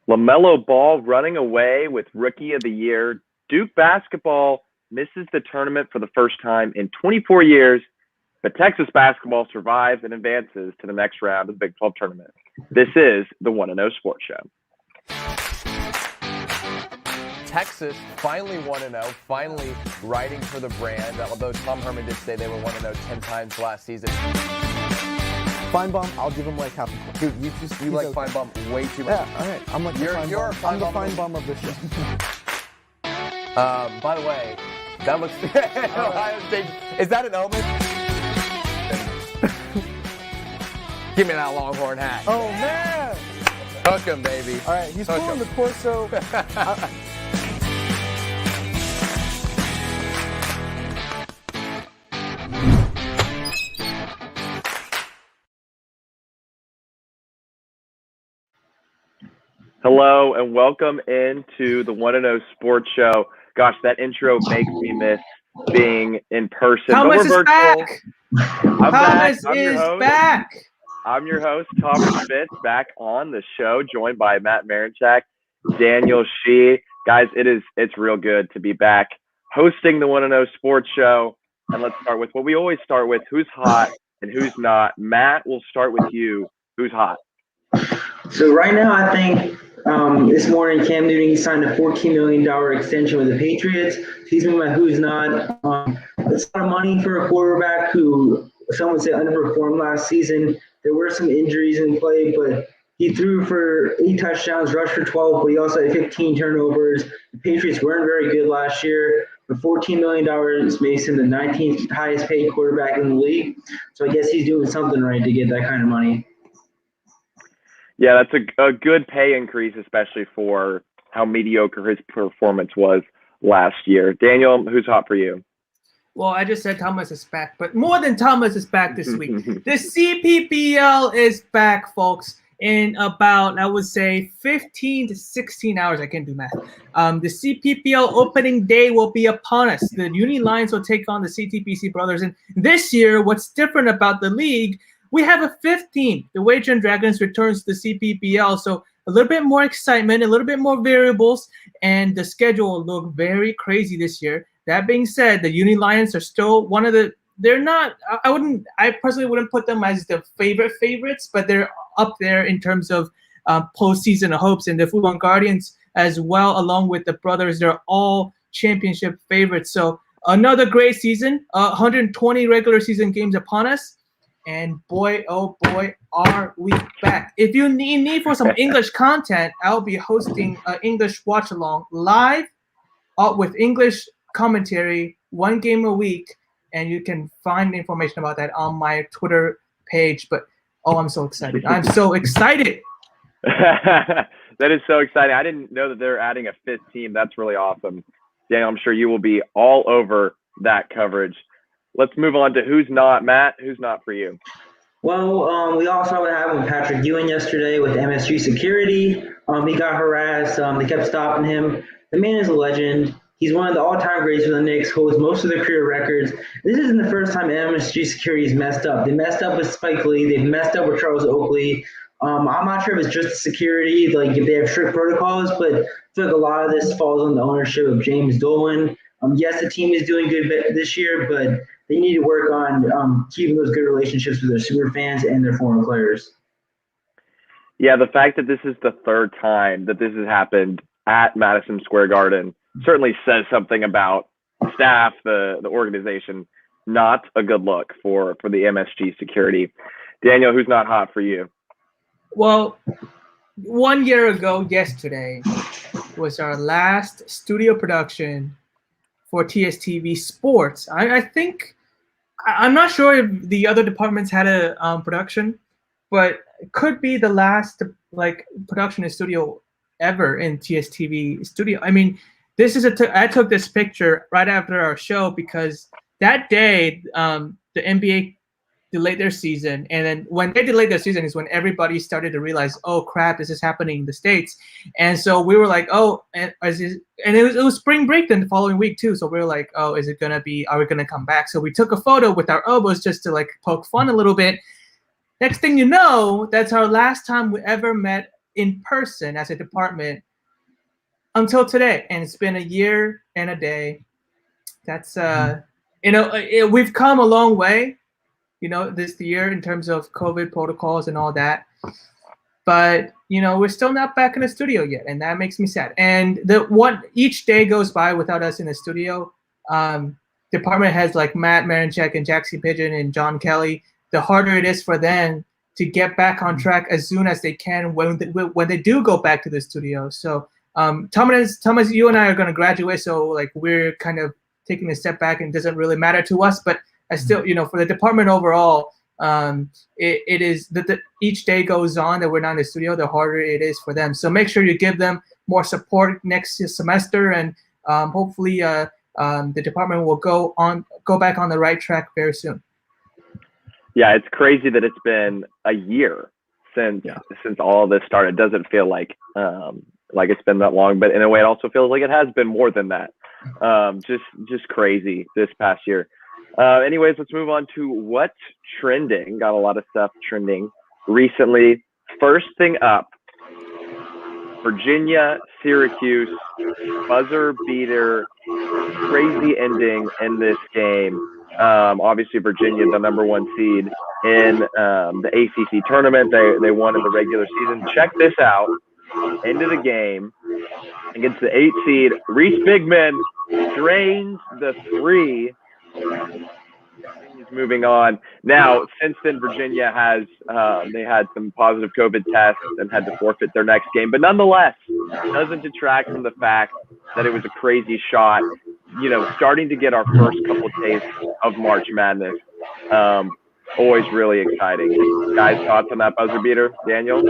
LaMelo Ball running away with Rookie of the Year. Duke basketball misses the tournament for the first time in 24 years, but Texas basketball survives and advances to the next round of the Big 12 tournament. This is the 1-0 Sports Show. Texas finally 1-0, finally riding for the brand, although Tom Herman did say they were 1-0 10 times last season. Feinbaum, I'll give him like half a point. Dude, you like okay. Feinbaum way too much. Yeah, all right. I'm like the Feinbaum of the show. By the way, that looks... Ohio State. Is that an omen? Give me that Longhorn hat. Oh, man. Hook him, baby. All right, he's pulling the torso. Hello and welcome into the 1-0 Sports Show. Gosh, that intro makes me miss being in person. Thomas is back. Thomas is back. I'm your host, Thomas Smith, back on the show, joined by Matt Marinchak, Daniel Shee. Guys, it's real good to be back hosting the 1-0 Sports Show. And let's start with what we always start with: who's hot and who's not. Matt, we'll start with you. Who's hot? So right now, I think this morning Cam Newton, he signed a $14 million extension with the Patriots. He's been my who's not. It's a lot of money for a quarterback who some would say underperformed last season. There were some injuries in play, but he threw for 8 touchdowns, rushed for 12, but he also had 15 turnovers. The Patriots weren't very good last year. For $14 million makes him the 19th highest paid quarterback in the league. So I guess he's doing something right to get that kind of money. Yeah, that's a good pay increase, especially for how mediocre his performance was last year. Daniel, who's hot for you? Well, I just said Thomas is back, but more than Thomas is back this week. The CPPL is back, folks, in about, I would say, 15 to 16 hours. I can't do math. The CPPL opening day will be upon us. The Uni Lions will take on the CTPC Brothers. And this year, what's different about the league, we have a 5th team. The Wager Dragons returns to the CPPL, so a little bit more excitement, a little bit more variables, and the schedule will look very crazy this year. That being said, the Uni Lions are still one of the – they're not – I personally wouldn't put them as the favorites, but they're up there in terms of postseason hopes. And the Futon Guardians as well, along with the Brothers, they're all championship favorites. So another great season, 120 regular season games upon us. And boy, oh boy, are we back. If you need for some English content, I'll be hosting an English watch-along live with English commentary, 1 game a week, and you can find information about that on my Twitter page. But, oh, I'm so excited. I'm so excited. That is so exciting. I didn't know that they're adding a 5th team. That's really awesome. Daniel, I'm sure you will be all over that coverage. Let's move on to who's not. Matt, who's not for you? Well, we also had Patrick Ewing yesterday with MSG Security. He got harassed. They kept stopping him. The man is a legend. He's one of the all-time greats for the Knicks, holds most of their career records. This isn't the first time MSG Security has messed up. They messed up with Spike Lee. They've messed up with Charles Oakley. I'm not sure if it's just security, like if they have strict protocols, but I feel like a lot of this falls on the ownership of James Dolan. Yes, the team is doing good this year, but they need to work on keeping those good relationships with their super fans and their former players. Yeah, the fact that this is the 3rd time that this has happened at Madison Square Garden certainly says something about staff, the organization. Not a good look for the MSG Security. Daniel, who's not hot for you? Well, 1 year ago yesterday was our last studio production for TSTV Sports. I think I'm not sure if the other departments had a production, but it could be the last production in studio ever in TSTV studio. I mean, this is I took this picture right after our show because that day the NBA delayed their season, and then when they delayed their season is when everybody started to realize, oh crap, this is happening in the States. And so we were like, oh, and it was spring break then the following week too. So we were like, oh, are we gonna come back? So we took a photo with our elbows just to poke fun a little bit. Next thing you know, that's our last time we ever met in person as a department until today, and it's been a year and a day. That's we've come a long way, this year in terms of COVID protocols and all that. But we're still not back in the studio yet, and that makes me sad. And each day goes by without us in the studio. Department heads like Matt Marinchak and Jackson Pigeon and John Kelly, the harder it is for them to get back on track as soon as they can when they do go back to the studio. So Thomas, you and I are going to graduate, so like we're kind of taking a step back, and it doesn't really matter to us. But I still, for the department overall, it is that each day goes on that we're not in the studio, the harder it is for them. So make sure you give them more support next semester, and hopefully the department will go back on the right track very soon. Yeah, it's crazy that it's been a year since all of this started. It doesn't feel like it's been that long, but in a way, it also feels like it has been more than that. Just crazy this past year. Anyways, let's move on to what's trending. Got a lot of stuff trending recently. First thing up, Virginia, Syracuse, buzzer beater, crazy ending in this game. Obviously, Virginia, the number 1 seed in the ACC tournament. They won in the regular season. Check this out. Into the game against the 8 seed. Reese Bigman drains the 3. He's moving on. Now, since then, Virginia has they had some positive COVID tests and had to forfeit their next game. But nonetheless, doesn't detract from the fact that it was a crazy shot. Starting to get our first couple tastes of March Madness. Always really exciting. Guys, thoughts on that buzzer beater, Daniel?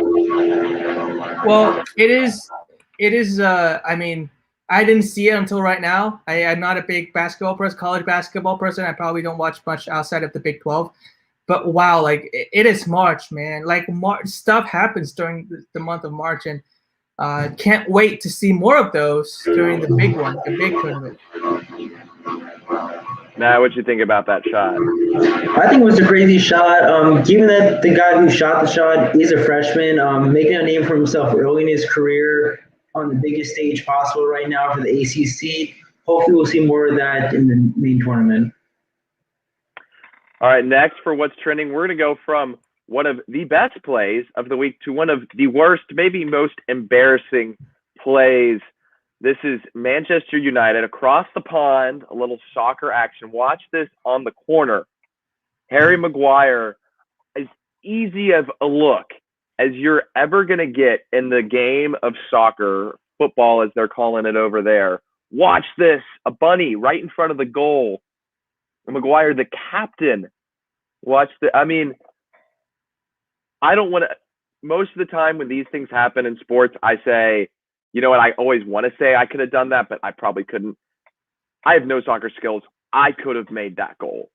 Well, it is. I didn't see it until right now. I'm not a big college basketball person. I probably don't watch much outside of the Big 12. But wow, it is March, man. Stuff happens during the month of March, and can't wait to see more of those during the big one, the big tournament. Matt, what you think about that shot? I think it was a crazy shot. Given that the guy who shot the shot is a freshman, making a name for himself early in his career on the biggest stage possible right now for the ACC. Hopefully we'll see more of that in the main tournament. All right, next for what's trending, we're going to go from one of the best plays of the week to one of the worst, maybe most embarrassing plays. This is Manchester United across the pond, a little soccer action. Watch this on the corner. Harry Maguire, as easy of a look as you're ever going to get in the game of soccer, football as they're calling it over there. Watch this, a bunny right in front of the goal. Maguire, the captain. Watch I don't want to, most of the time when these things happen in sports, I say, you know what, I always want to say I could have done that, but I probably couldn't. I have no soccer skills. I could have made that goal.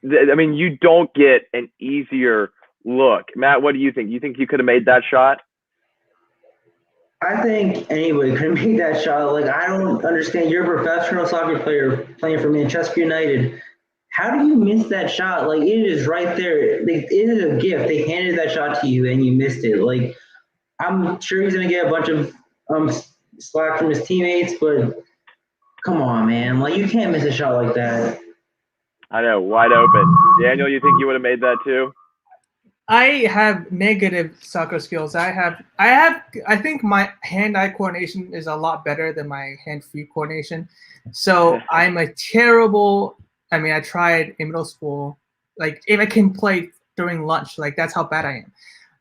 You don't get an easier look. Matt, what do you think? You think you could have made that shot? I think anybody could have made that shot. I don't understand. You're a professional soccer player playing for Manchester United. How do you miss that shot? It is right there. It is a gift. They handed that shot to you and you missed it. I'm sure he's going to get a bunch of slack from his teammates, but come on, man. You can't miss a shot like that. I know, wide open. Daniel, you think you would have made that too? I have negative soccer skills. I think my hand-eye coordination is a lot better than my hand-feet coordination. So I'm a terrible. I tried in middle school. If I can play during lunch, that's how bad I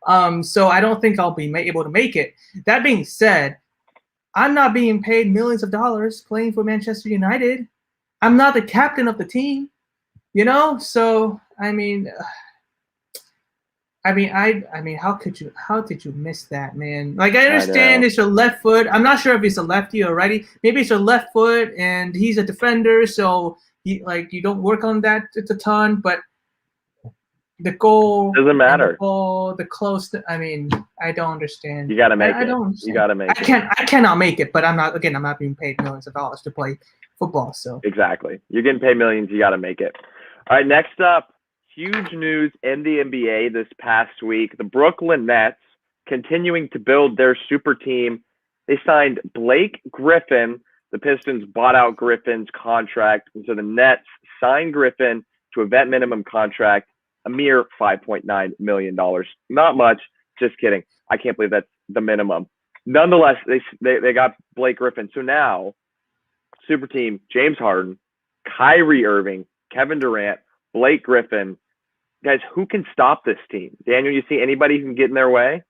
am. So I don't think I'll be able to make it. That being said, I'm not being paid millions of dollars playing for Manchester United. I'm not the captain of the team. So how did you miss that, man? I understand it's your left foot. I'm not sure if he's a lefty or righty. Maybe it's your left foot and he's a defender, so you don't work on that a ton, but the goal doesn't matter. The close. I don't understand. You gotta make it. You gotta make it. I cannot make it, but I'm not being paid millions of dollars to play football. So exactly. You're getting paid millions, you gotta make it. All right, next up. Huge news in the NBA this past week. The Brooklyn Nets continuing to build their super team. They signed Blake Griffin. The Pistons bought out Griffin's contract, and so the Nets signed Griffin to a vet minimum contract, a mere $5.9 million. Not much. Just kidding. I can't believe that's the minimum. Nonetheless, they got Blake Griffin. So now, super team, James Harden, Kyrie Irving, Kevin Durant, Blake Griffin. Guys, who can stop this team? Daniel, you see anybody who can get in their way?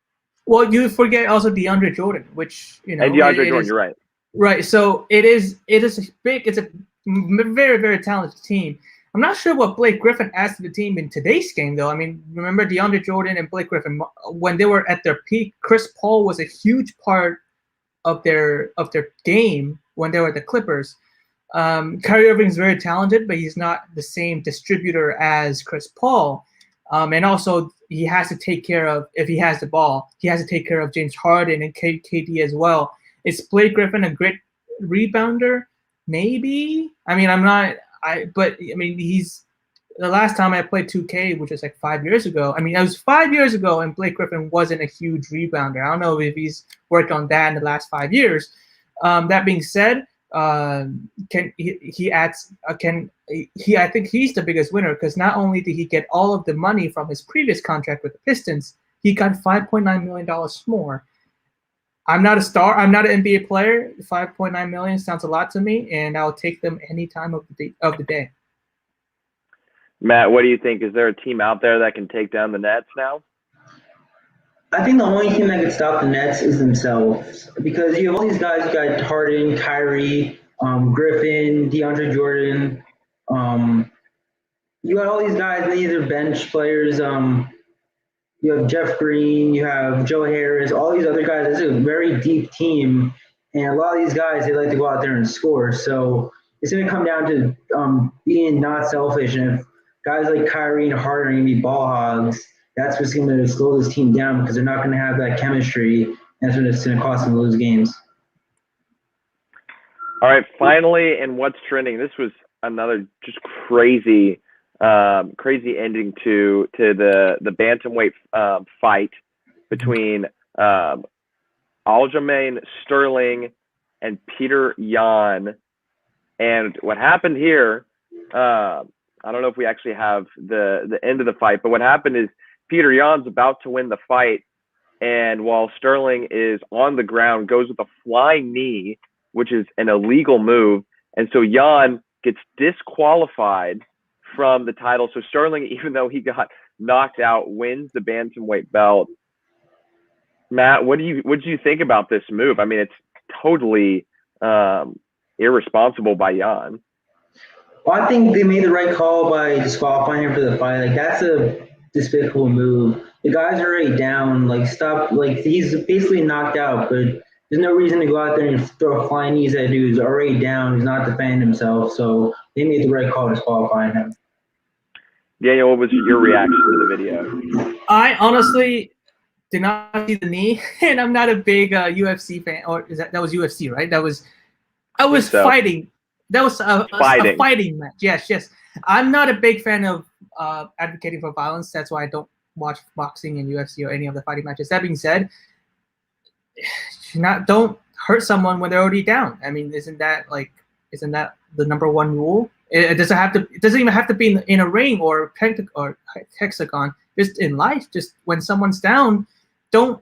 Well, you forget also DeAndre Jordan, which, you know. And DeAndre Jordan, you're right. Right. So it's a very, very talented team. I'm not sure what Blake Griffin adds to the team in today's game, though. I mean, remember DeAndre Jordan and Blake Griffin, when they were at their peak, Chris Paul was a huge part of their game when they were at the Clippers. Kyrie Irving is very talented, but he's not the same distributor as Chris Paul. And also, he has to take care of, if he has the ball, he has to take care of James Harden and KD as well. Is Blake Griffin a great rebounder? Maybe. I mean, he's the last time I played 2K, which was like 5 years ago. I mean, it was 5 years ago, and Blake Griffin wasn't a huge rebounder. I don't know if he's worked on that in the last 5 years. That being said, I think he's the biggest winner because not only did he get all of the money from his previous contract with the Pistons, he got $5.9 million more. I'm not a star. I'm not an NBA player. $5.9 million sounds a lot to me, and I'll take them any time of the day. Matt, what do you think? Is there a team out there that can take down the Nets now? I think the only team that can stop the Nets is themselves because you have all these guys. You got Harden, Kyrie, Griffin, DeAndre Jordan. You got all these guys. These are bench players. You have Jeff Green, you have Joe Harris, all these other guys. It's a very deep team, and a lot of these guys, they like to go out there and score. So it's going to come down to being not selfish. And if guys like Kyrie and Harden are going to be ball hogs, that's what's going to slow this team down because they're not going to have that chemistry, and that's what it's going to cost them to lose games. All right, finally, and what's trending? This was another just crazy ending to the bantamweight fight between Aljamain Sterling and Peter Yan. And what happened here, I don't know if we actually have the end of the fight, but what happened is Peter Yan's about to win the fight, and while Sterling is on the ground, goes with a flying knee, which is an illegal move, and so Yan gets disqualified from the title. So Sterling, even though he got knocked out, wins the bantamweight belt. Matt, what do you think about this move? I mean, it's totally irresponsible by Yan. Well, I think they made the right call by disqualifying him for the fight. Like, that's a despicable move. The guy's already down. Like, stop. Like, he's basically knocked out, but there's no reason to go out there and throw flying knees at a dude who's already down, who's not defending himself. So they made the right call disqualifying him. Daniel, what was your reaction to the video? I honestly did not see the knee, and I'm not a big UFC fan. Or that was UFC, right? I was fighting. That was a fighting match. Yes. I'm not a big fan of advocating for violence. That's why I don't watch boxing and UFC or any of the fighting matches. That being said, don't hurt someone when they're already down. I mean, isn't that the number one rule? It doesn't even have to be in a ring or hexagon. Just in life, just when someone's down, don't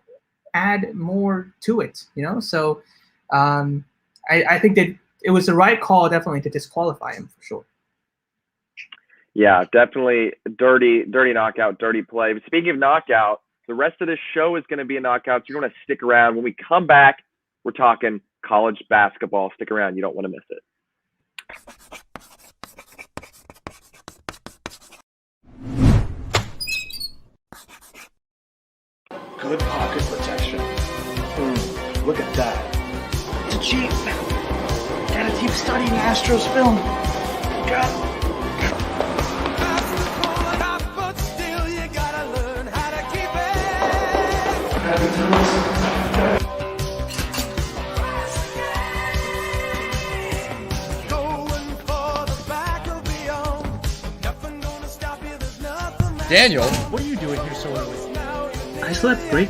add more to it. You know. So I think that it was the right call, definitely, to disqualify him for sure. Yeah, definitely dirty knockout, dirty play. But speaking of knockout, the rest of this show is going to be a knockout. So you're going to stick around. When we come back, we're talking college basketball. Stick around. You don't want to miss it. Good pocket protection. Look at that. It's cheap. Gotta keep studying Astros film. Daniel, What are you doing here so early? I slept great.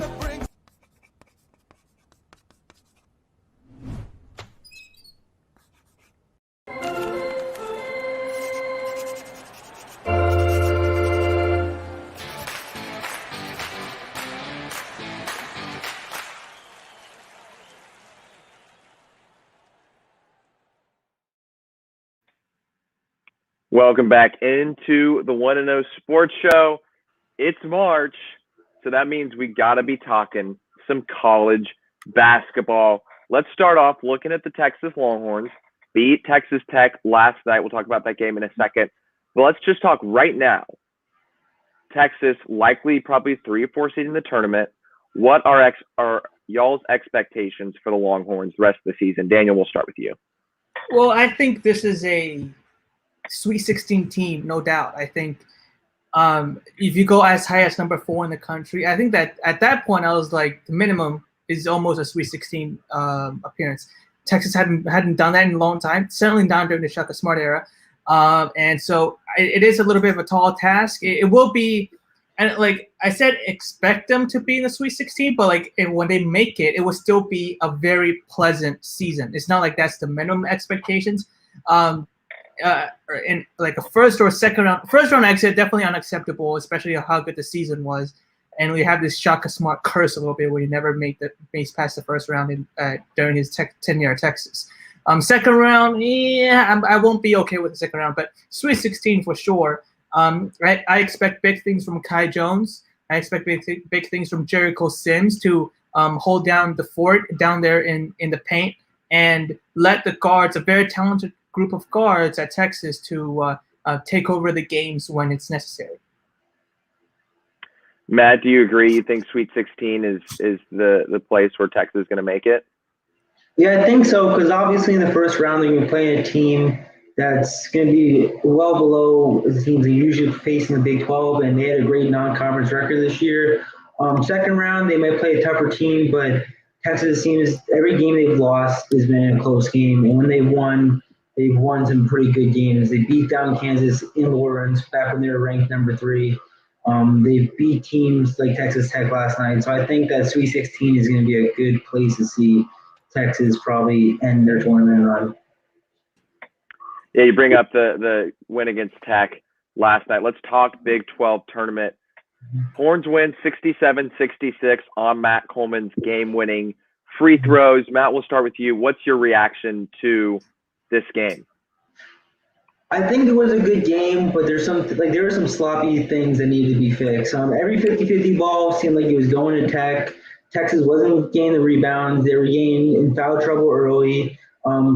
Welcome back into the 1-0 Sports Show. It's March, so that means we got to be talking some college basketball. Let's start off looking at the Texas Longhorns. Beat Texas Tech last night. We'll talk about that game in a second. But let's just talk right now. Texas, likely probably 3 or 4 seed in the tournament. What are y'all's expectations for the Longhorns the rest of the season? Daniel, we'll start with you. Well, I think this is a Sweet 16 team, no doubt. I think if you go as high as number 4 in the country, I think that at that point I was like the minimum is almost a Sweet 16 appearance. Texas hadn't done that in a long time, certainly not during the Shaka Smart era. And so it is a little bit of a tall task. It will be, and like I said, expect them to be in the Sweet 16, but like when they make it, it will still be a very pleasant season. It's not like that's the minimum expectations. In like a first round exit, definitely unacceptable, especially how good the season was. And we have this Shaka Smart curse a little bit where he never makes past the first round during his tenure at Texas. Second round, I won't be okay with the second round, but Sweet 16 for sure. I expect big things from Kai Jones. I expect big things from Jericho Sims to hold down the fort down there in the paint and let the guards, a very talented group of guards at Texas, to take over the games when it's necessary. Matt, do you agree? You think Sweet 16 is the place where Texas is going to make it? Yeah, I think so, because obviously in the first round they're going to play a team that's going to be well below the teams they usually face in the Big 12, and they had a great non-conference record this year. Second round, they might play a tougher team, but Texas seems every game they've lost has been a close game, and when they've won some pretty good games. They beat down Kansas in Lawrence back when they were ranked number 3. They beat teams like Texas Tech last night. So I think that Sweet 16 is going to be a good place to see Texas probably end their tournament run. Yeah, you bring up the win against Tech last night. Let's talk Big 12 tournament. Horns win 67-66 on Matt Coleman's game-winning free throws. Matt, we'll start with you. What's your reaction to this game? I think it was a good game, but there were some sloppy things that needed to be fixed. Every 50-50 ball seemed like it was going to Tech. Texas wasn't getting the rebounds. They were getting in foul trouble early.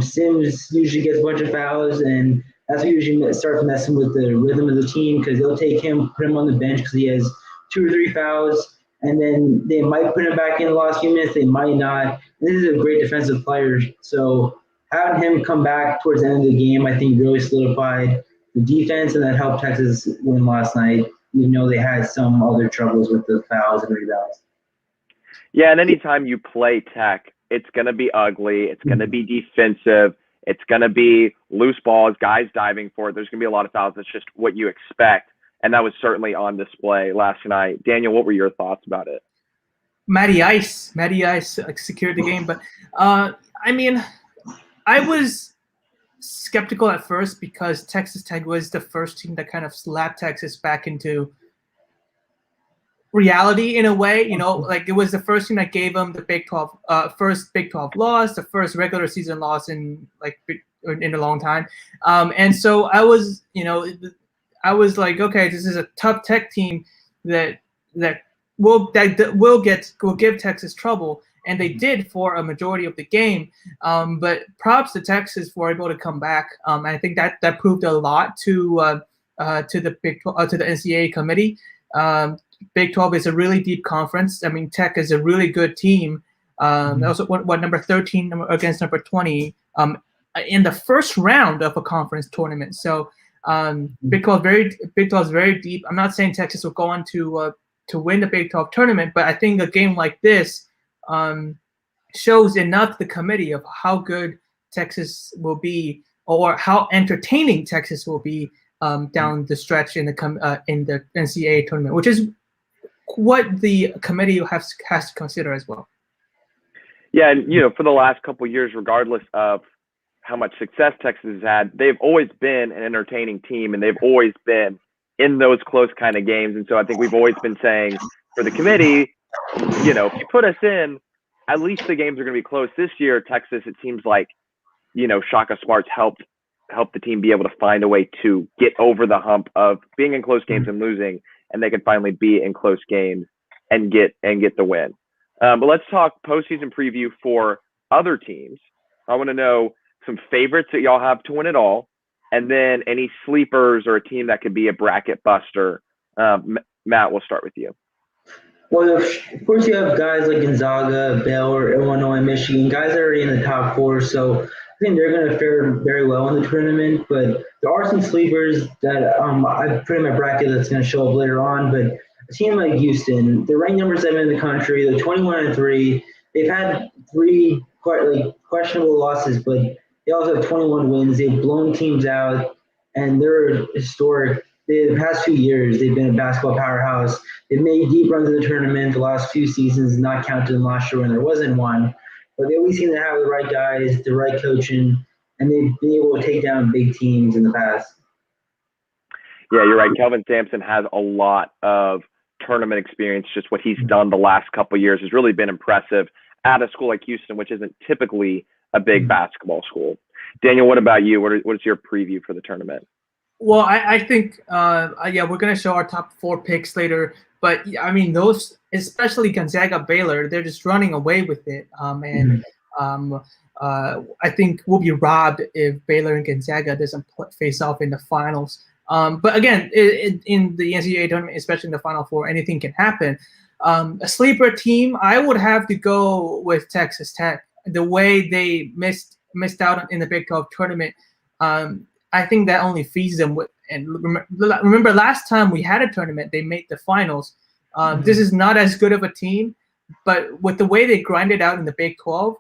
Sims usually gets a bunch of fouls, and that's what usually starts messing with the rhythm of the team, because they'll take him, put him on the bench because he has 2 or 3 fouls, and then they might put him back in the last few minutes. They might not. And this is a great defensive player, so having him come back towards the end of the game, I think, really solidified the defense, and that helped Texas win last night, even though they had some other troubles with the fouls and rebounds. Yeah, and anytime you play Tech, it's going to be ugly. It's going to be defensive. It's going to be loose balls, guys diving for it. There's going to be a lot of fouls. That's just what you expect, and that was certainly on display last night. Daniel, what were your thoughts about it? Matty Ice secured the game, but I mean, I was skeptical at first because Texas Tech was the first team that kind of slapped Texas back into reality in a way. Like it was the first team that gave them the Big 12 first Big 12 loss, the first regular season loss in a long time. And so I was like, okay, this is a tough Tech team that will give Texas trouble. And they did for a majority of the game, but props to Texas for able to come back. I think that proved a lot to the NCAA committee. Big 12 is a really deep conference. I mean, Tech is a really good team. Also, what number 13 against number 20 in the first round of a conference tournament. So Big 12 is very deep. I'm not saying Texas will go on to win the Big 12 tournament, but I think a game like this shows enough to the committee of how good Texas will be, or how entertaining Texas will be down the stretch in the NCAA tournament, which is what the committee has to consider as well. Yeah, and for the last couple of years, regardless of how much success Texas has had, they've always been an entertaining team, and they've always been in those close kind of games. And so I think we've always been saying for the committee, if you put us in, at least the games are going to be close. This year, Texas, it seems like, Shaka Smart's helped help the team be able to find a way to get over the hump of being in close games and losing, and they can finally be in close games and get the win. But let's talk postseason preview for other teams. I want to know some favorites that y'all have to win it all, and then any sleepers or a team that could be a bracket buster. Matt, we'll start with you. Well, of course, you have guys like Gonzaga, Baylor, Illinois, Michigan, guys that are already in the top four. So I think they're going to fare very well in the tournament. But there are some sleepers that I put in my bracket that's going to show up later on. But a team like Houston, they're ranked number 7 in the country. They're 21-3. They've had 3 quite questionable losses, but they also have 21 wins. They've blown teams out, and they're historic. The past few years, they've been a basketball powerhouse. They've made deep runs in the tournament the last few seasons, not counting last year when there wasn't one. But they always seem to have the right guys, the right coaching, and they've been able to take down big teams in the past. Yeah, you're right. Kelvin Sampson has a lot of tournament experience. Just what he's done the last couple of years has really been impressive at a school like Houston, which isn't typically a big basketball school. Daniel, what about you? What is your preview for the tournament? Well, I think, we're going to show our top 4 picks later. But, I mean, those, especially Gonzaga, Baylor, they're just running away with it. I think we'll be robbed if Baylor and Gonzaga doesn't face off in the finals. But, again, in the NCAA tournament, especially in the Final Four, anything can happen. A sleeper team, I would have to go with Texas Tech. The way they missed out in the Big 12 tournament, I think that only feeds them with. And remember, last time we had a tournament, they made the finals. This is not as good of a team, but with the way they grinded out in the Big 12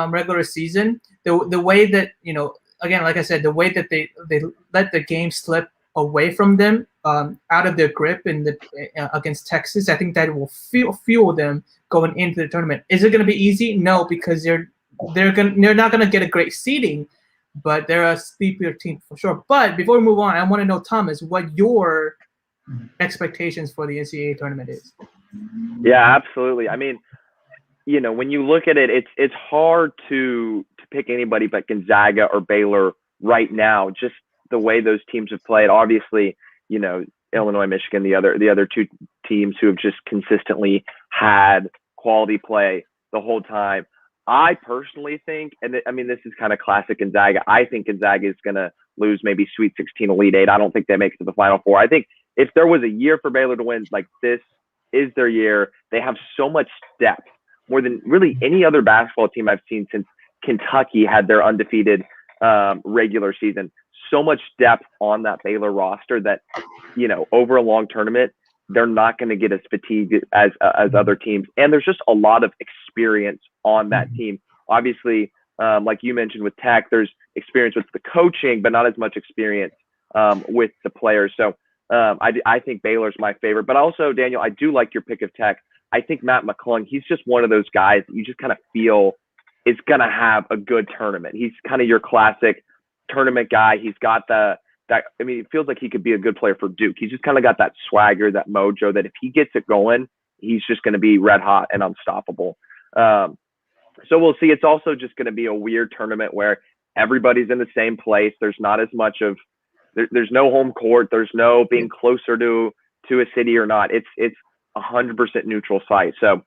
regular season, the way that, again, like I said, the way that they let the game slip away from them, out of their grip against Texas, I think that will fuel them going into the tournament. Is it going to be easy? No, because they're not going to get a great seeding. But they're a sleepier team for sure. But before we move on, I want to know, Thomas, what your expectations for the NCAA tournament is. Yeah, absolutely. I mean, when you look at it, it's hard to pick anybody but Gonzaga or Baylor right now. Just the way those teams have played. Obviously, Illinois, Michigan, the other 2 teams who have just consistently had quality play the whole time. I personally think, and this is kind of classic Gonzaga, I think Gonzaga is going to lose maybe Sweet 16, Elite 8. I don't think they make it to the Final Four. I think if there was a year for Baylor to win, like this is their year. They have so much depth, more than really any other basketball team I've seen since Kentucky had their undefeated regular season. So much depth on that Baylor roster that, over a long tournament, they're not going to get as fatigued as other teams. And there's just a lot of experience on that team. Obviously, like you mentioned with Tech, there's experience with the coaching, but not as much experience with the players. So I think Baylor's my favorite. But also, Daniel, I do like your pick of Tech. I think Matt McClung, he's just one of those guys that you just kind of feel is going to have a good tournament. He's kind of your classic tournament guy. He's got it feels like he could be a good player for Duke. He's just kind of got that swagger, that mojo, that if he gets it going, he's just going to be red hot and unstoppable. So we'll see. It's also just going to be a weird tournament where everybody's in the same place. There's not as much of there's no home court. There's no being closer to a city or not. It's 100% neutral site. So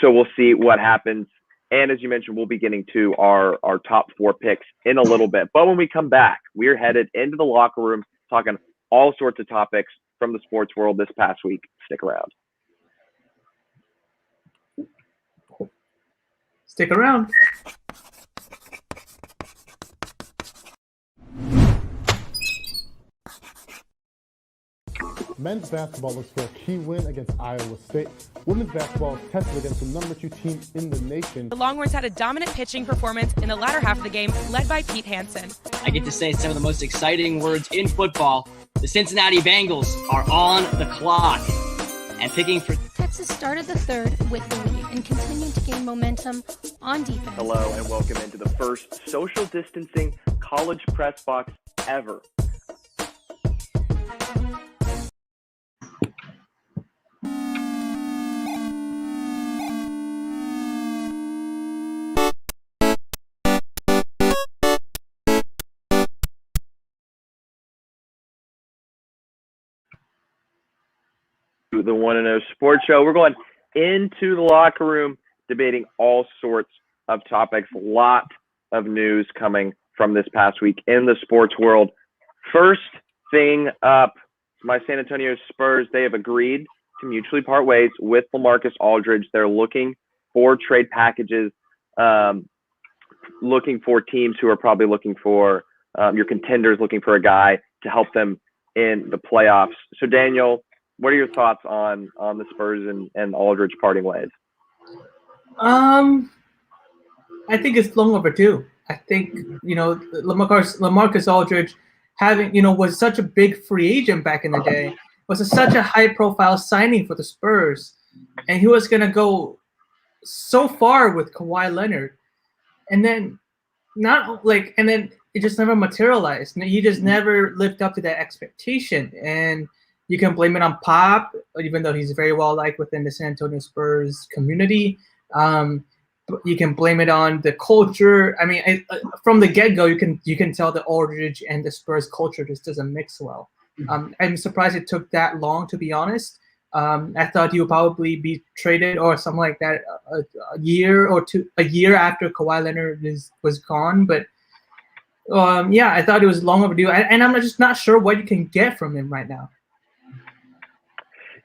we'll see what happens. And as you mentioned, we'll be getting to our top 4 picks in a little bit. But when we come back, we're headed into the locker room talking all sorts of topics from the sports world this past week. Stick around. Stick around. Men's basketball looks for a key win against Iowa State. Women's basketball is tested against the number 2 team in the nation. The Longhorns had a dominant pitching performance in the latter half of the game, led by Pete Hansen. I get to say some of the most exciting words in football. The Cincinnati Bengals are on the clock. And picking for Texas started the third with the lead and continued to gain momentum on defense. Hello and welcome into the first social distancing college press box ever. the 1-0 Sports Show. We're going into the locker room, debating all sorts of topics. A lot of news coming from this past week in the sports world. First thing up, my San Antonio Spurs, they have agreed to mutually part ways with LaMarcus Aldridge. They're looking for trade packages, looking for teams who are probably looking for your contenders, looking for a guy to help them in the playoffs. So, Daniel, what are your thoughts on the Spurs and Aldridge parting ways? I think it's long overdue. I think, LaMarcus Aldridge was such a big free agent back in the day, was such a high-profile signing for the Spurs, and he was going to go so far with Kawhi Leonard, and then it just never materialized. He just never lived up to that expectation, and you can blame it on Pop, even though he's very well liked within the San Antonio Spurs community. You can blame it on the culture. I mean, from the get-go, you can tell the Aldridge and the Spurs culture just doesn't mix well. I'm surprised it took that long, to be honest. I thought he would probably be traded or something like that a year after Kawhi Leonard was gone. But I thought it was long overdue, and I'm just not sure what you can get from him right now.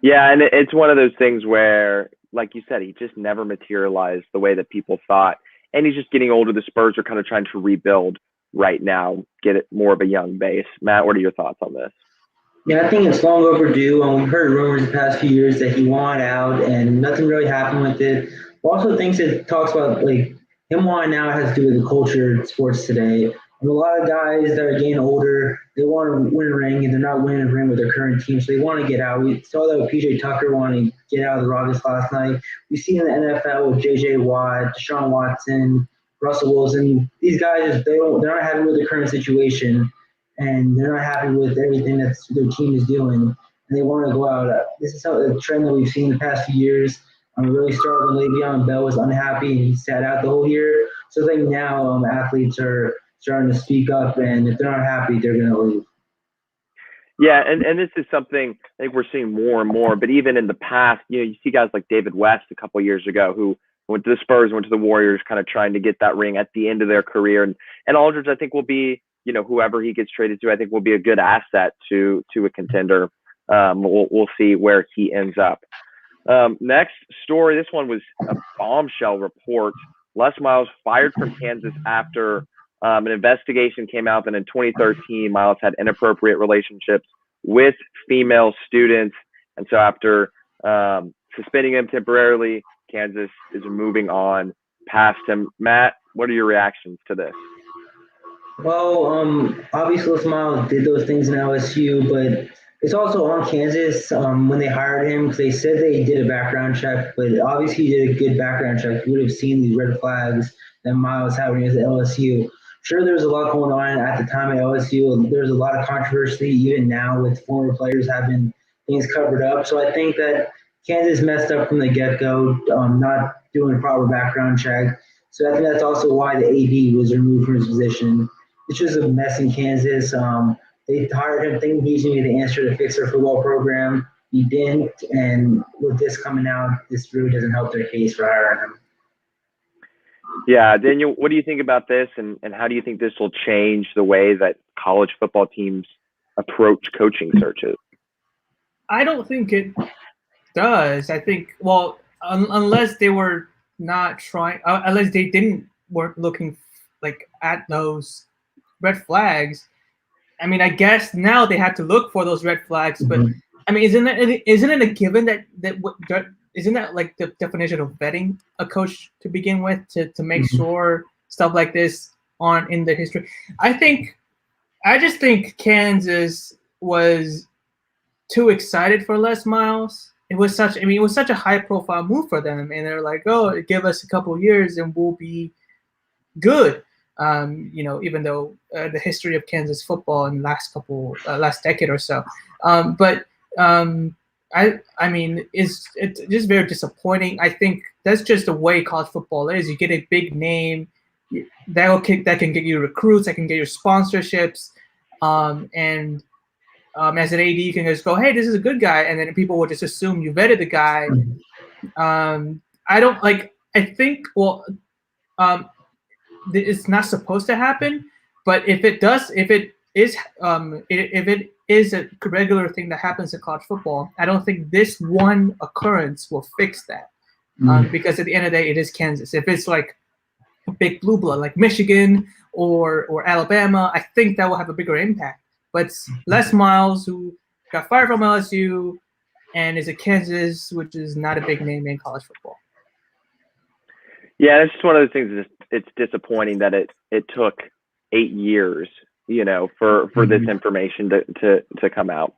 Yeah, and it's one of those things where, like you said, he just never materialized the way that people thought. And he's just getting older. The Spurs are kind of trying to rebuild right now, get it more of a young base. Matt, what are your thoughts on this? Yeah, I think it's long overdue. We've heard rumors the past few years that he wanted out, and nothing really happened with it. Also, things it talks about, like, him wanting out has to do with the culture of sports today. And a lot of guys that are getting older, they want to win a ring, and they're not winning a ring with their current team, so they want to get out. We saw that with P.J. Tucker wanting to get out of the Rockets last night. We see in the NFL with J.J. Watt, Deshaun Watson, Russell Wilson. These guys, they're not happy with their current situation, and they're not happy with everything that their team is doing, and they want to go out. This is a trend that we've seen the past few years. Really started when Le'Veon Bell was unhappy and he sat out the whole year. So I think now athletes are starting to speak up, and if they're not happy, they're going to leave. Yeah, and this is something I think we're seeing more and more. But even in the past, you see guys like David West a couple of years ago who went to the Spurs, went to the Warriors, kind of trying to get that ring at the end of their career. And Aldridge, I think, will be, whoever he gets traded to, I think will be a good asset to a contender. We'll see where he ends up. Next story, this one was a bombshell report. Les Miles fired from Kansas after an investigation came out that in 2013, Miles had inappropriate relationships with female students. And so after suspending him temporarily, Kansas is moving on past him. Matt, what are your reactions to this? Well, obviously Les Miles did those things in LSU, but it's also on Kansas when they hired him, because they said they did a background check, but obviously he did a good background check. You would have seen these red flags that Miles had when he was at LSU. Sure, there was a lot going on at the time at LSU. There's a lot of controversy even now with former players having things covered up. So I think that Kansas messed up from the get-go, not doing a proper background check. So I think that's also why the AD was removed from his position. It's just a mess in Kansas. They hired him thinking he's going to be the answer to fix their football program. He didn't, and with this coming out, this really doesn't help their case for hiring him. Yeah, Daniel, what do you think about this, and how do you think this will change the way that college football teams approach coaching searches? I don't think it does. I think, unless they were not trying, unless they weren't looking at those red flags. I mean, I guess now they have to look for those red flags, but I mean, isn't it a given that isn't that like the definition of vetting a coach to begin with, to make sure stuff like this aren't in the history? I just think Kansas was too excited for Les Miles. It was such a high profile move for them, and they're like, oh, give us a couple of years and we'll be good. Even though the history of Kansas football in the last decade or so. I mean, it's just very disappointing. I think that's just the way college football is. You get a big name that can get you recruits, that can get you sponsorships, and as an AD, you can just go, hey, this is a good guy, and then people will just assume you vetted the guy. I think it's not supposed to happen, but if it is a regular thing that happens in college football, I don't think this one occurrence will fix that. Because at the end of the day, it is Kansas. If it's like a big blue blood like Michigan or Alabama, I think that will have a bigger impact. But Les Miles, who got fired from LSU and is at Kansas, which is not a big name in college football. Yeah, it's just one of those things. It's disappointing that it took 8 years, for this information to come out.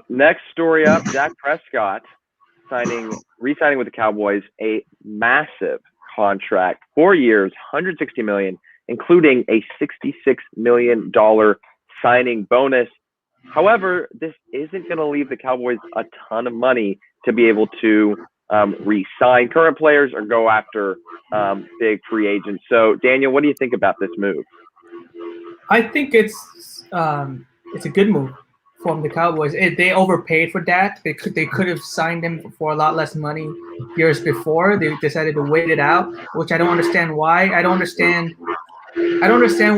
Next story up: Dak Prescott re-signing with the Cowboys, a massive contract, 4 years, $160 million, including a $66 million signing bonus. However, this isn't going to leave the Cowboys a ton of money to be able to re-sign current players or go after big free agents. So, Daniel, what do you think about this move? I think it's a good move from the Cowboys. They overpaid for Dak. They could have signed him for a lot less money years before. They decided to wait it out, which I don't understand why. I don't understand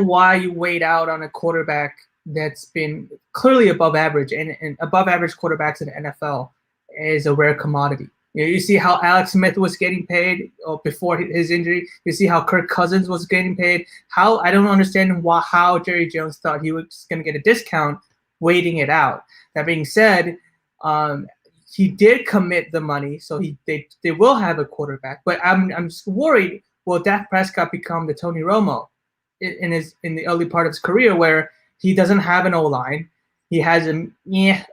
why you wait out on a quarterback that's been clearly above average, and above average quarterbacks in the NFL is a rare commodity. You see how Alex Smith was getting paid before his injury. You see how Kirk Cousins was getting paid. I don't understand how Jerry Jones thought he was going to get a discount waiting it out. That being said, he did commit the money, so they will have a quarterback. But I'm just worried, will Dak Prescott become the Tony Romo in the early part of his career, where he doesn't have an O-line? He has an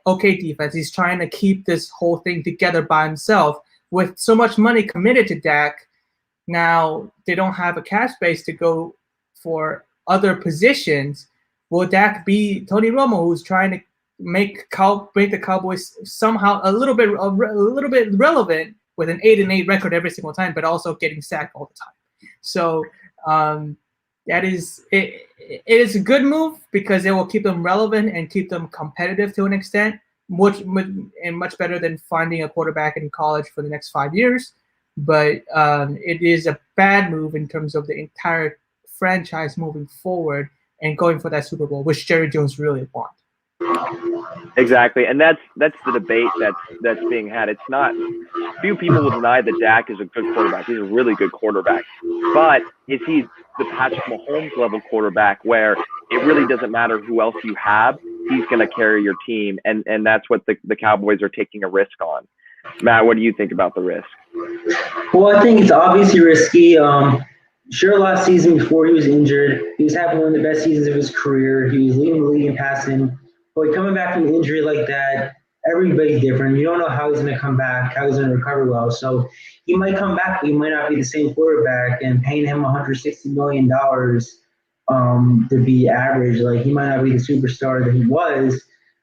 okay defense. He's trying to keep this whole thing together by himself. With so much money committed to Dak, now they don't have a cash space to go for other positions. Will Dak be Tony Romo, who's trying to make the Cowboys somehow a little bit relevant with an 8-8 record every single time, but also getting sacked all the time? So that is it. It is a good move because it will keep them relevant and keep them competitive to an extent, much better than finding a quarterback in college for the next 5 years. But it is a bad move in terms of the entire franchise moving forward and going for that Super Bowl, which Jerry Jones really wants. Exactly, and that's the debate that's being had. It's not, few people will deny that Dak is a good quarterback. He's a really good quarterback, but is he the Patrick Mahomes level quarterback where it really doesn't matter who else you have, he's going to carry your team, and that's what the Cowboys are taking a risk on. Matt, what do you think about the risk? Well, I think it's obviously risky. Sure, last season before he was injured, he was having one of the best seasons of his career. He was leading the league in passing. But coming back from an injury like that, everybody's different. You don't know how he's going to come back, how he's going to recover well. So he might come back, but he might not be the same quarterback. And paying him $160 million to be average, like he might not be the superstar that he was.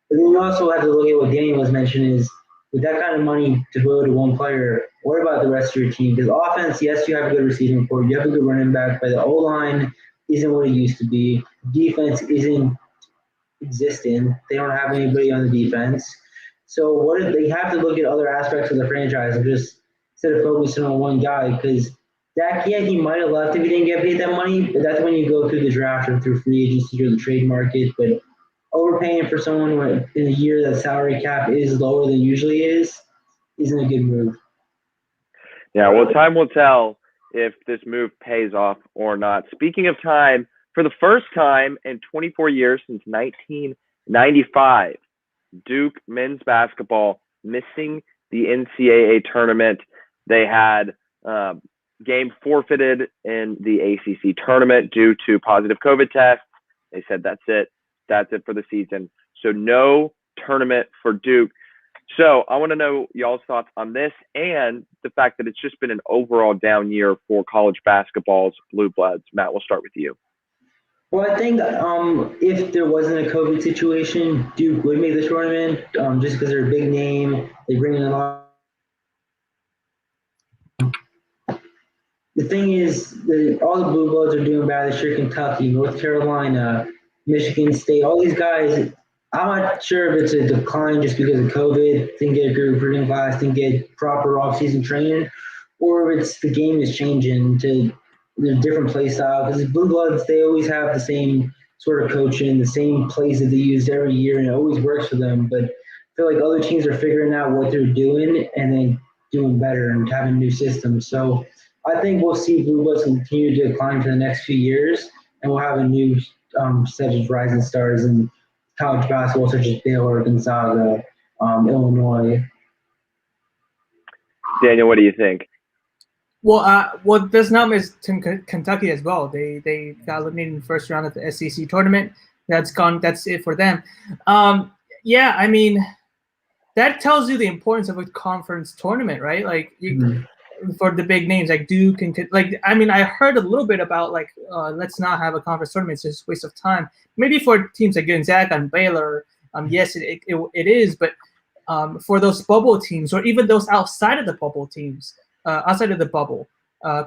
But then you also have to look at what Daniel was mentioning is, with that kind of money to go to one player, what about the rest of your team? Because offense, yes, you have a good receiving core, you have a good running back, but the O-line isn't what it used to be. Defense isn't existing. They don't have anybody on the defense. So they have to look at other aspects of the franchise and just instead of focusing on one guy. Because Dak, yeah, he might have left if he didn't get paid that money, but that's when you go through the draft or through free agency or the trade market. But overpaying for someone in a year that salary cap is lower than usually isn't a good move. Yeah, well, time will tell if this move pays off or not. Speaking of time, for the first time in 24 years since 1995, Duke men's basketball missing the Ncaa tournament. They had game forfeited in the ACC tournament due to positive COVID tests. They said that's it for the season. So no tournament for Duke. So I want to know y'all's thoughts on this and the fact that it's just been an overall down year for college basketball's Blue Bloods. Matt, we'll start with you. Well, I think if there wasn't a COVID situation, Duke would make the tournament just because they're a big name. They bring in a lot. The thing is, all the Blue Bloods are doing bad this year. Kentucky, North Carolina, Michigan State, all these guys, I'm not sure if it's a decline just because of COVID, didn't get a good recruiting class, didn't get proper off-season training, or if it's the game is changing to a different play style. Because the Blue Bloods, they always have the same sort of coaching, the same plays that they use every year, and it always works for them. But I feel like other teams are figuring out what they're doing and then doing better and having new systems. So I think we'll see Blue Bloods continue to decline for the next few years, and we'll have a new set of rising stars in college basketball, such as Baylor, Gonzaga, Illinois. Daniel, what do you think? Well, does not miss Kentucky as well. They got eliminated in the first round of the SEC tournament. That's gone. That's it for them. Yeah, I mean, that tells you the importance of a conference tournament, right? Like for the big names like Duke and I mean, I heard a little bit about let's not have a conference tournament. It's just a waste of time. Maybe for teams like Gonzaga and Baylor, yes, it is. But for those bubble teams, or even those outside of the bubble teams, outside of the bubble,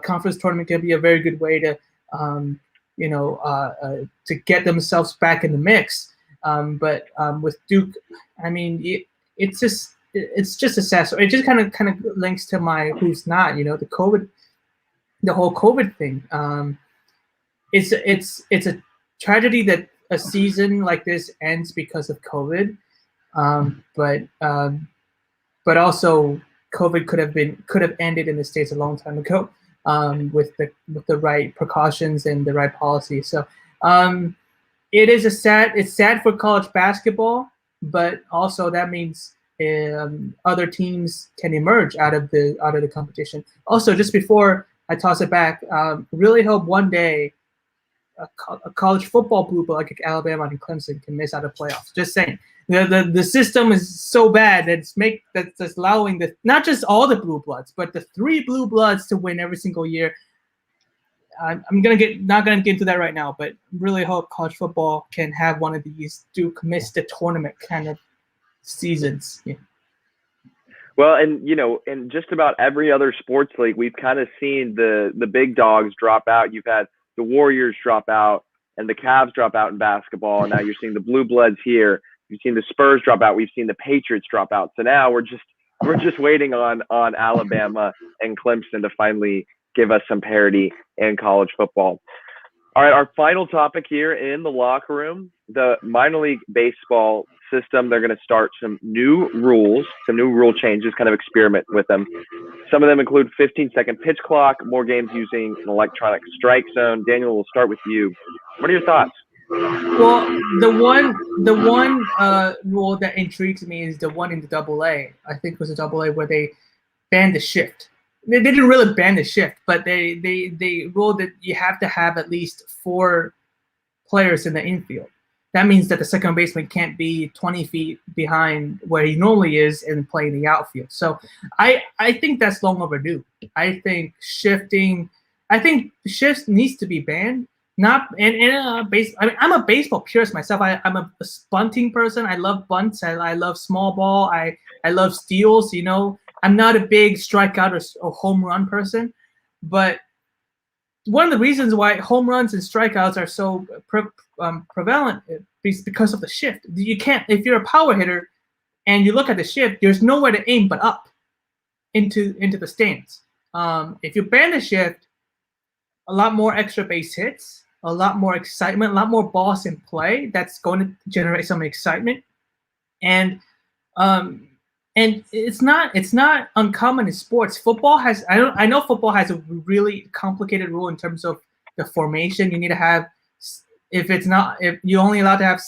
conference tournament can be a very good way to to get themselves back in the mix. But with Duke, I mean, it's just a sad story. It just kind of links to my who's not, the whole COVID thing. It's a tragedy that a season like this ends because of COVID. But also COVID could have ended in the States a long time ago, with the right precautions and the right policy. So it's sad for college basketball, but also that means other teams can emerge out of the competition. Also, just before I toss it back, really hope one day a college football blue blood like Alabama and Clemson can miss out of playoffs. Just saying, the system is so bad that's allowing not just all the blue bloods, but the 3 blue bloods to win every single year. I'm not gonna get into that right now, but really hope college football can have one of these Duke miss the tournament kind of seasons. Yeah. Well, and in just about every other sports league, we've kind of seen the big dogs drop out. You've had the Warriors drop out and the Cavs drop out in basketball, and now you're seeing the Blue Bloods here. You've seen the Spurs drop out. We've seen the Patriots drop out. So now we're just waiting on Alabama and Clemson to finally give us some parity in college football. All right, our final topic here in the locker room, the minor league baseball system. They're going to start some new rules, some new rule changes, kind of experiment with them. Some of them include 15-second pitch clock, more games using an electronic strike zone. Daniel, we'll start with you. What are your thoughts? Well, the one rule that intrigues me is the one in the AA. I think it was a AA where they banned the shift. They didn't really ban the shift, but they ruled that you have to have at least 4 players in the infield. That means that the second baseman can't be 20 feet behind where he normally is and play in the outfield. So I think that's long overdue. I think shift needs to be banned. Not I'm a baseball purist myself. I'm a bunting person. I love bunts. I love small ball. I love steals. I'm not a big strikeout or home run person, but one of the reasons why home runs and strikeouts are so prevalent is because of the shift. You can't, if you're a power hitter and you look at the shift, there's nowhere to aim but up into the stands. If you ban the shift, a lot more extra base hits, a lot more excitement, a lot more balls in play. That's going to generate some excitement, and it's not uncommon in sports. Football has I know football has a really complicated rule in terms of the formation. You need to have if you're only allowed to have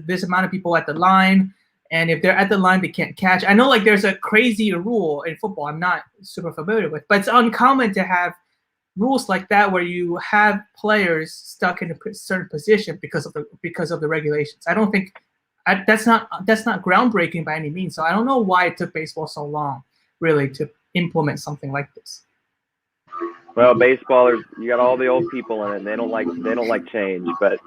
this amount of people at the line, and if they're at the line they can't catch. I know there's a crazy rule in football I'm not super familiar with, but it's uncommon to have rules like that where you have players stuck in a certain position because of the regulations. I don't think that's not groundbreaking by any means. So I don't know why it took baseball so long, really, to implement something like this. Well, baseball, you got all the old people in it. And they don't like change, but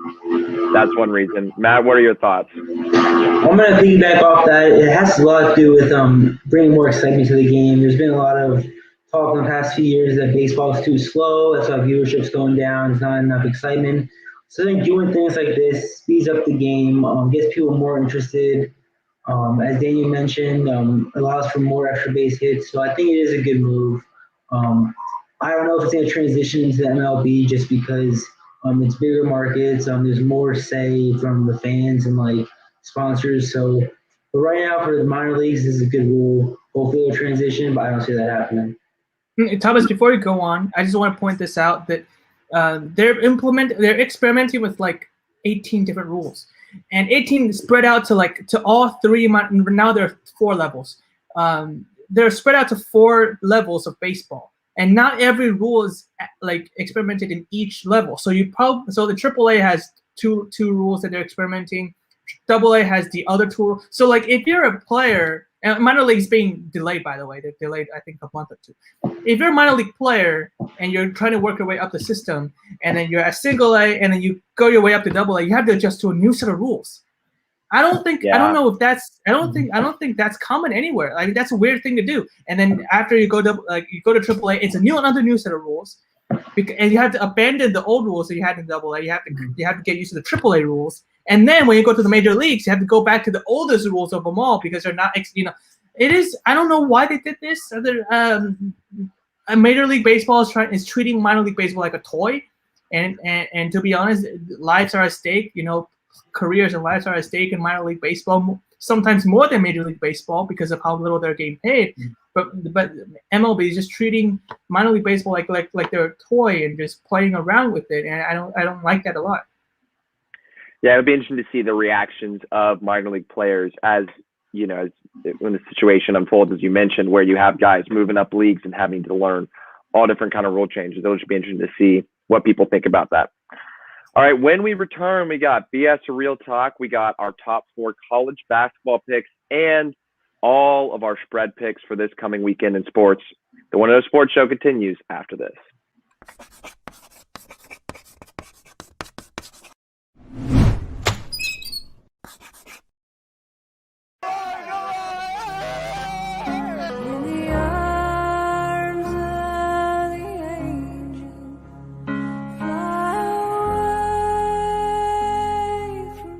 that's one reason. Matt, what are your thoughts? I'm going to piggyback off that. It has a lot to do with bringing more excitement to the game. There's been a lot of talk in the past few years that baseball is too slow. That's why viewership's going down. There's not enough excitement. So I think doing things like this speeds up the game, gets people more interested. As Daniel mentioned, allows for more extra base hits. So I think it is a good move. I don't know if it's going to transition into the MLB just because it's bigger markets. There's more say from the fans and like sponsors. So, but right now for the minor leagues, this is a good rule. Hopefully it'll transition, but I don't see that happening. Thomas, before you go on, I just want to point this out that they're experimenting with like 18 different rules, and 18 spread out to all three. Now there are 4 levels. They're spread out to 4 levels of baseball, and not every rule is like experimented in each level. So the AAA has two rules that they're experimenting. AA has the other 2. So like if you're a player, and minor league's being delayed, by the way. They're delayed, I think, a month or 2. If you're a minor league player and you're trying to work your way up the system, and then you're at single A, and then you go your way up to AA, you have to adjust to a new set of rules. I don't think that's common anywhere. Like that's a weird thing to do. And then after you go to AAA, it's another new set of rules, and you have to abandon the old rules that you had in AA. You have to get used to the AAA rules. And then when you go to the major leagues, you have to go back to the oldest rules of them all because they're not, it is. I don't know why they did this. Major League Baseball is treating minor league baseball like a toy, and to be honest, lives are at stake. Careers and lives are at stake in minor league baseball, sometimes more than Major League Baseball because of how little they're getting paid. But MLB is just treating minor league baseball like they're a toy and just playing around with it, and I don't like that a lot. Yeah, it would be interesting to see the reactions of minor league players as when the situation unfolds, as you mentioned, where you have guys moving up leagues and having to learn all different kind of rule changes. It'll just be interesting to see what people think about that. All right, when we return, we got BS or Real Talk. We got our top 4 college basketball picks and all of our spread picks for this coming weekend in sports. The One and Only Sports Show continues after this.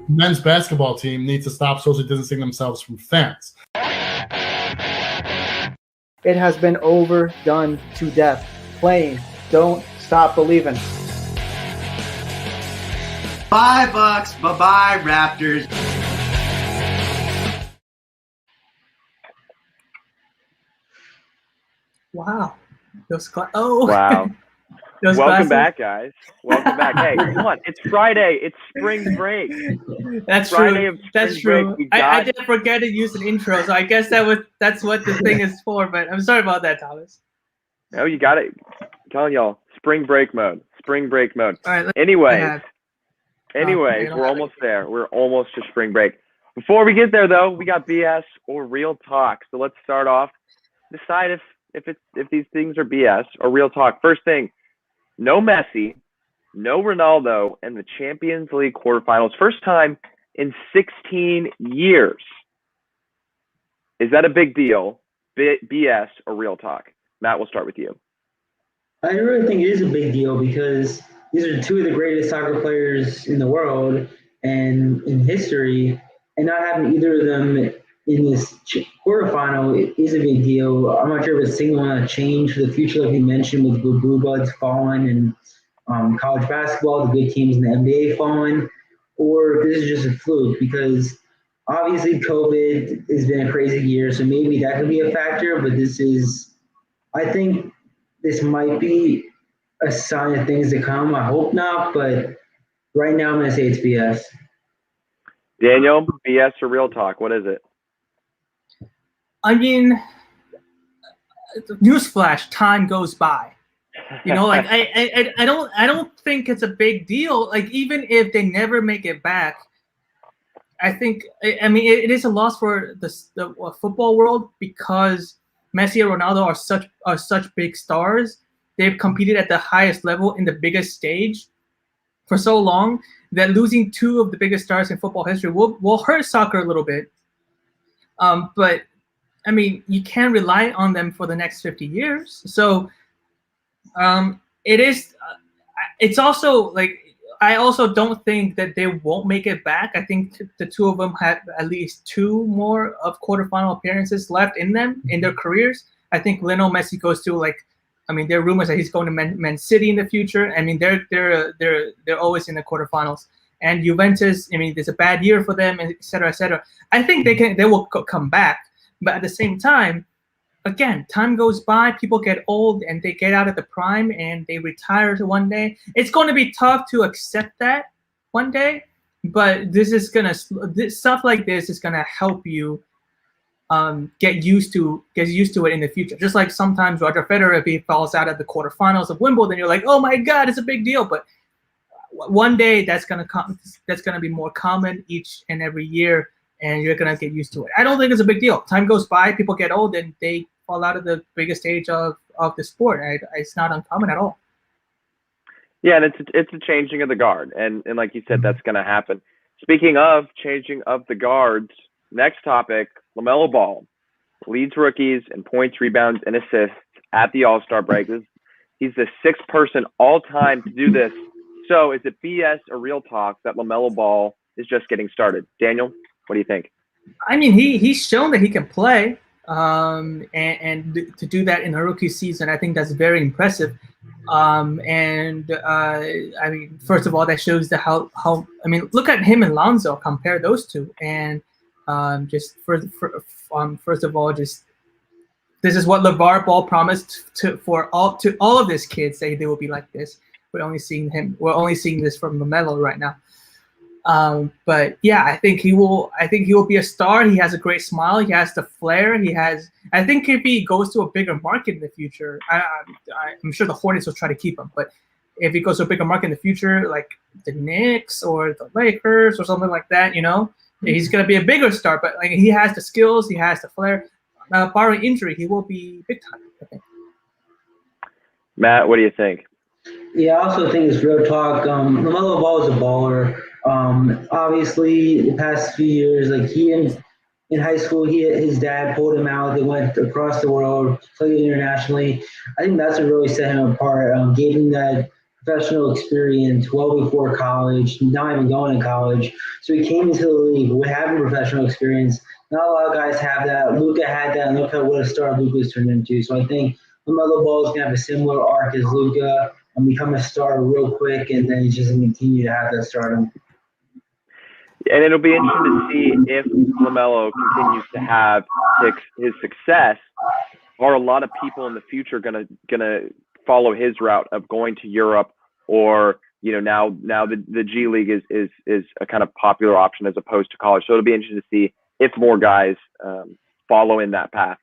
Men's basketball team needs to stop social distancing themselves from fans. It has been overdone to death. Playing, don't stop believing. $5. Bye-bye, Raptors. Wow. Wow. Welcome back, guys. Welcome back. Hey, come on. It's Friday. It's spring break. That's Friday true. That's true. I did forget to use an intro, so I guess that's what the thing is for, but I'm sorry about that, Thomas. No, you got it. I'm telling y'all, spring break mode. Spring break mode. All right. Anyways, we're almost there. We're almost to spring break. Before we get there, though, we got BS or Real Talk. So let's start off. Decide if these things are BS or Real Talk. First thing. No Messi, no Ronaldo, and the Champions League quarterfinals. First time in 16 years. Is that a big deal? BS or Real Talk? Matt, we'll start with you. I really think it is a big deal because these are 2 of the greatest soccer players in the world and in history, and not having either of them in this quarterfinal is a big deal. I'm not sure if it's single on a change for the future, like you mentioned, with the Blue Bloods falling and college basketball, the good teams in the NBA falling, or if this is just a fluke because obviously COVID has been a crazy year, so maybe that could be a factor, but I think this might be a sign of things to come. I hope not, but right now I'm going to say it's BS. Daniel, BS or Real Talk? What is it? I mean, newsflash, time goes by. I don't think it's a big deal. Like even if they never make it back, I think it is a loss for the football world because Messi and Ronaldo are such big stars. They've competed at the highest level in the biggest stage for so long that losing 2 of the biggest stars in football history will hurt soccer a little bit. But I mean, you can't rely on them for the next 50 years. So it's also like I also don't think that they won't make it back. I think the two of them have at least 2 more of quarterfinal appearances left in them in their careers. I think Lionel Messi goes to there are rumors that he's going to Man City in the future. I mean, they're always in the quarterfinals. And Juventus, I mean, there's a bad year for them, et cetera, et cetera. I think they will come back, but at the same time, again, time goes by, people get old, and they get out of the prime, and they retire one day. It's going to be tough to accept that one day, but stuff like this is gonna help you get used to it in the future. Just like sometimes Roger Federer, if he falls out of the quarterfinals of Wimbledon, you're like, oh my God, it's a big deal. But one day that's gonna be more common each and every year, and you're gonna get used to it. I don't think it's a big deal. Time goes by, people get old, and they fall out of the biggest stage of the sport. It's not uncommon at all. Yeah, and it's a changing of the guard, and like you said, that's gonna happen. Speaking of changing of the guards, next topic: LaMelo Ball leads rookies in points, rebounds, and assists at the All-Star break. He's the 6th person all time to do this. So is it BS or real talk that LaMelo Ball is just getting started? Daniel, what do you think? I mean, he's shown that he can play, and to do that in a rookie season, I think that's very impressive. I mean, first of all, that shows how I mean, look at him and Lonzo. Compare those two, and first of all, this is what LeVar Ball promised to all of his kids. Say they will be like this. We're only seeing this from LaMelo right now. But yeah, I think he will be a star. He has a great smile. He has the flair. I think if he goes to a bigger market in the future, I'm sure the Hornets will try to keep him. But if he goes to a bigger market in the future, like the Knicks or the Lakers or something like that, he's going to be a bigger star. But like, he has the skills. He has the flair. Barring injury, he will be big time, I think. Matt, what do you think? Yeah, I also think it's real talk. LaMelo Ball is a baller. Obviously, the past few years, like he in high school, his dad pulled him out. They went across the world, played internationally. I think that's what really set him apart. Gave him that professional experience well before college, not even going to college. So he came into the league with having professional experience. Not a lot of guys have that. Luka had that, and look at what a star Luka's turned into. So I think LaMelo Ball is going to have a similar arc as Luka and become a star real quick, and then he's just going to continue to have that stardom. And it'll be interesting to see if LaMelo continues to have his success. Are a lot of people in the future gonna follow his route of going to Europe, or now the G League is a kind of popular option as opposed to college. So it'll be interesting to see if more guys follow in that path.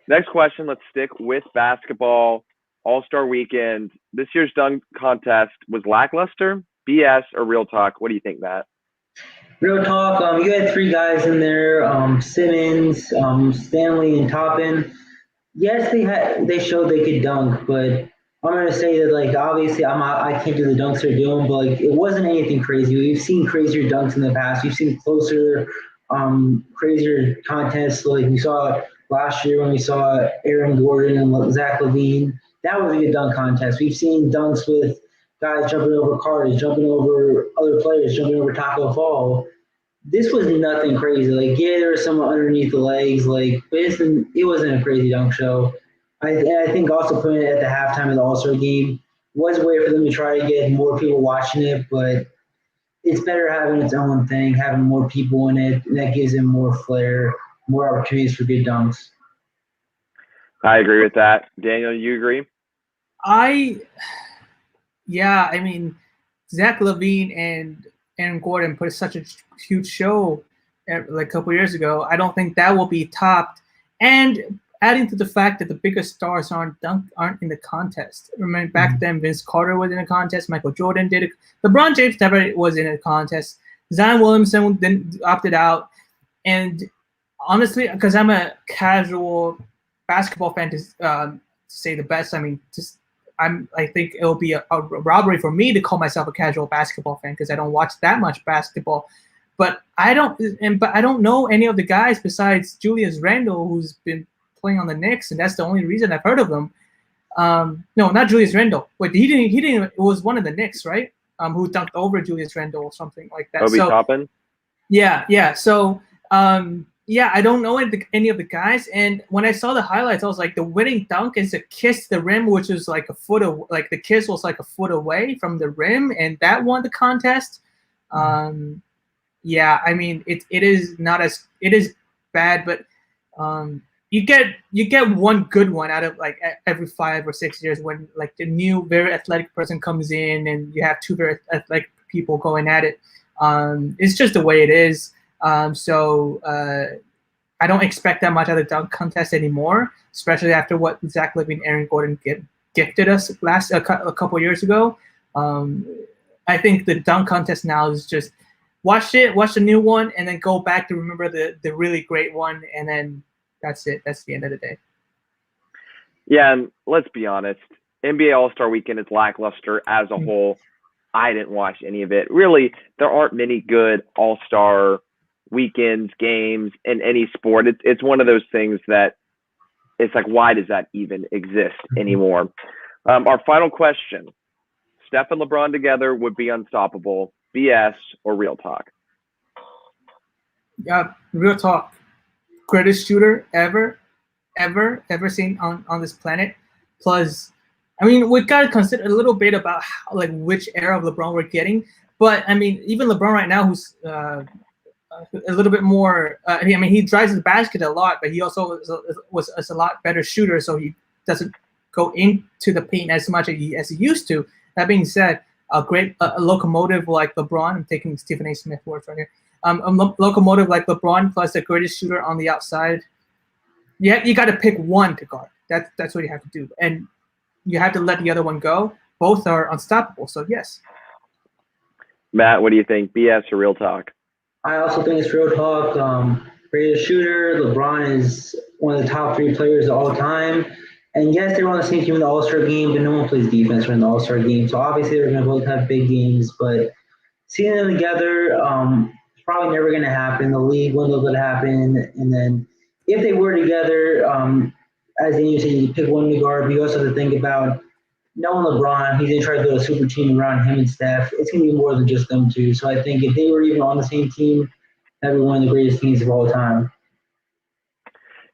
Next question, let's stick with basketball. All-Star Weekend. This year's dunk contest was lackluster, BS, or real talk? What do you think, Matt? Real talk. You had 3 guys in there: Simmons, Stanley, and Toppin. Yes, they showed they could dunk, but I'm gonna say that obviously I can't do the dunks they're doing, but it wasn't anything crazy. We've seen crazier dunks in the past. We've seen closer, crazier contests. We saw last year when we saw Aaron Gordon and Zach LaVine. That was a good dunk contest. We've seen dunks with guys jumping over cars, jumping over other players, jumping over Taco Fall. This was nothing crazy. There was some underneath the legs, but it wasn't a crazy dunk show. I think also putting it at the halftime of the All-Star game was a way for them to try to get more people watching it, but it's better having its own thing, having more people in it, and that gives it more flair, more opportunities for good dunks. I agree with that. Daniel, you agree? Yeah, I mean, Zach LaVine and Aaron Gordon put such a huge show a couple years ago. I don't think that will be topped. And adding to the fact that the biggest stars aren't in the contest. Remember back then, Vince Carter was in a contest. Michael Jordan did it. LeBron James never was in a contest. Zion Williamson then opted out. And honestly, because I'm a casual basketball fan, to say the best, I mean, I think it'll be a robbery for me to call myself a casual basketball fan because I don't watch that much basketball. But I don't know any of the guys besides Julius Randle, who's been playing on the Knicks, and that's the only reason I've heard of them. No, not Julius Randle. Wait, he didn't. It was one of the Knicks, right? who dunked over Julius Randle or something like that. Obi Toppin? Yeah. So, I don't know any of the guys. And when I saw the highlights, I was like, the winning dunk is a kiss to the rim, which is like the kiss was like a foot away from the rim, and that won the contest. I mean, it is bad, but you get one good one out of like every 5 or 6 years when like the new very athletic person comes in and you have two very athletic people going at it. It's just the way it is. So I don't expect that much out of the dunk contest anymore, especially after what Zach LaVine, Aaron Gordon gifted us a couple years ago. I think the dunk contest now is just watch the new one, and then go back to remember the really great one, and then that's it. That's the end of the day. Yeah, and let's be honest, NBA All-Star Weekend is lackluster as a whole. I didn't watch any of it. Really, there aren't many good All-Star weekends, games in any sport. It's one of those things that it's like, why does that even exist anymore? Our final question: Steph and LeBron together would be unstoppable. BS or real talk? Yeah, real talk. Greatest shooter ever seen on this planet. Plus, I mean, we gotta consider a little bit about how, like, which era of LeBron we're getting. But I mean, even LeBron right now, who's a little bit more. I mean, he drives the basket a lot, but he also was a lot better shooter, so he doesn't go into the paint as much as he used to. That being said, a great locomotive like LeBron. I'm taking Stephen A. Smith words right here. A locomotive like LeBron plus the greatest shooter on the outside. Yeah, you got to pick one to guard. That's what you have to do, and you have to let the other one go. Both are unstoppable. So yes. Matt, what do you think? BS or real talk? I also think it's real talk. Greatest shooter. LeBron is one of the top 3 players of all time. And yes, they were on the same team in the All-Star game, but no one plays defense in the All-Star game. So obviously they're going to both have big games. But seeing them together, it's probably never going to happen. The league won't let it happen. And then if they were together, as you said, you pick one to guard, but you also have to think about knowing LeBron, he's going to try to build a super team around him and Steph. It's going to be more than just them two. So I think if they were even on the same team, that'd be one of the greatest teams of all time.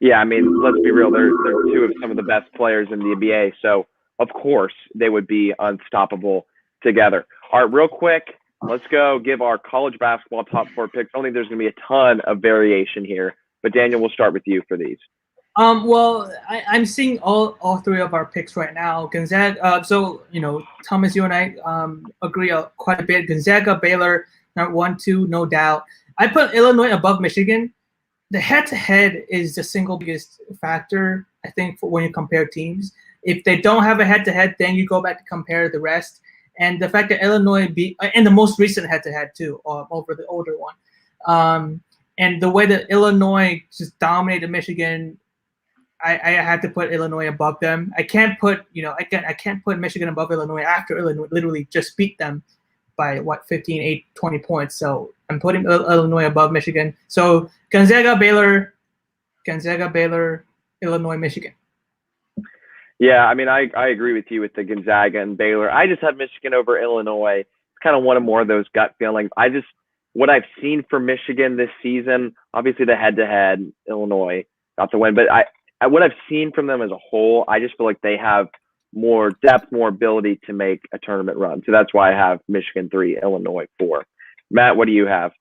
Yeah, I mean, let's be real. They're two of some of the best players in the NBA. So, of course, they would be unstoppable together. All right, real quick, let's go give our college basketball top 4 picks. I don't think there's going to be a ton of variation here. But, Daniel, we'll start with you for these. Well, I'm seeing all 3 of our picks right now. Gonzaga. So, Thomas, you and I agree quite a bit. Gonzaga, Baylor, not 1, 2, no doubt. I put Illinois above Michigan. The head-to-head is the single biggest factor, I think, for when you compare teams. If they don't have a head-to-head, then you go back to compare the rest. And the fact that Illinois beat, and the most recent head-to-head too, over the older one. And the way that Illinois just dominated Michigan, I had to put Illinois above them. I can't put Michigan above Illinois after Illinois literally just beat them by 15, 20 points. So I'm putting Illinois above Michigan. So Gonzaga, Baylor, Illinois, Michigan. Yeah, I mean, I agree with you with the Gonzaga and Baylor. I just have Michigan over Illinois. It's kind of one of more of those gut feelings. What I've seen from Michigan this season, obviously the head-to-head, Illinois got the win. But what I've seen from them as a whole, I just feel like they have more depth, more ability to make a tournament run. So that's why I have Michigan 3, Illinois 4. Matt, what do you have?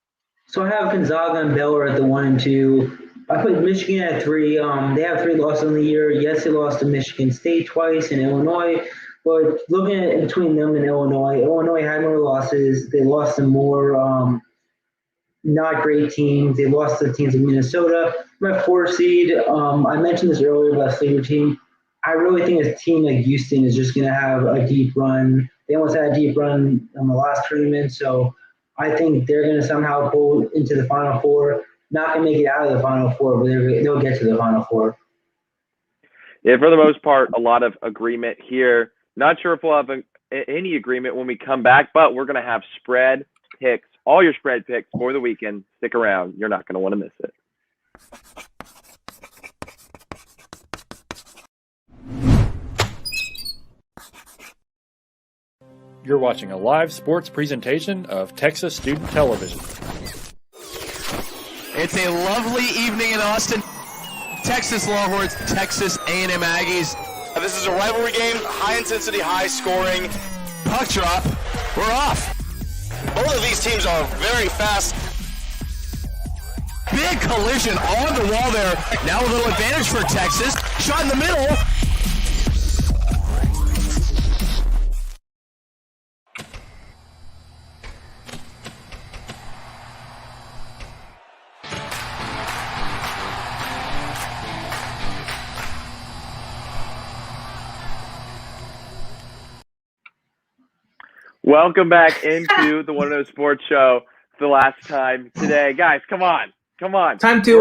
So I have Gonzaga and Baylor at the 1 and 2. I put Michigan at 3. They have 3 losses in the year. Yes, they lost to Michigan State twice and Illinois. But looking at between them and Illinois had more losses. They lost to more not great teams. They lost to the teams of Minnesota. My 4 seed, I mentioned this earlier about Slater team. I really think a team like Houston is just going to have a deep run. They almost had a deep run in the last tournament, so I think they're going to somehow pull into the Final Four. Not going to make it out of the Final Four, but they'll get to the Final Four. Yeah, for the most part, a lot of agreement here. Not sure if we'll have any agreement when we come back, but we're going to have spread picks, all your spread picks for the weekend. Stick around. You're not going to want to miss it. You're watching a live sports presentation of Texas Student Television. It's a lovely evening in Austin. Texas Longhorns, Texas A&M Aggies. This is a rivalry game, high intensity, high scoring. Puck drop. We're off. Both of these teams are very fast. Big collision on the wall there. Now a little advantage for Texas. Shot in the middle. Welcome back into the One of Those Sports Show for the last time today. Guys, come on. Time to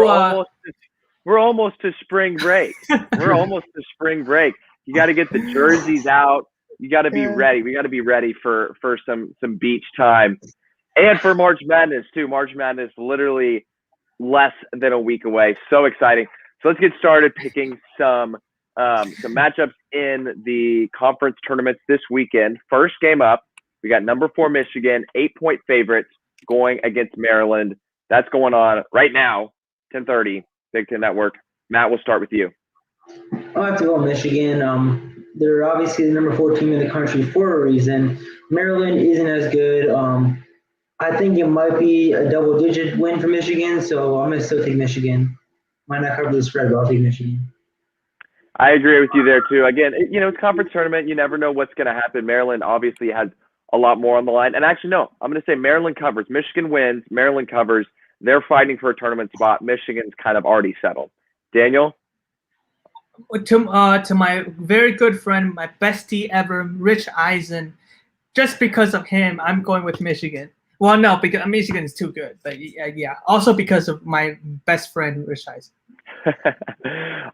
we're almost to spring break. We're almost to spring break. You got to get the jerseys out. You got to be ready. We got to be ready for some beach time. And for March Madness too. March Madness literally less than a week away. So exciting. So let's get started picking some matchups in the conference tournaments this weekend. First game up, we got number 4 Michigan, 8-point favorites going against Maryland. That's going on right now, 10:30, Big Ten Network. Matt, we'll start with you. I'll have to go Michigan. They're obviously the number 4 team in the country for a reason. Maryland isn't as good. I think it might be a double-digit win for Michigan, so I'm going to still take Michigan. Might not cover the spread, but I'll take Michigan. I agree with you there, too. Again, it's conference tournament. You never know what's going to happen. Maryland obviously has a lot more on the line. And actually, no, I'm going to say Maryland covers. Michigan wins. Maryland covers. They're fighting for a tournament spot. Michigan's kind of already settled. Daniel? To my very good friend, my bestie ever, Rich Eisen, just because of him, I'm going with Michigan. Well, no, because Michigan is too good. But yeah, also because of my best friend, Rich Eisen.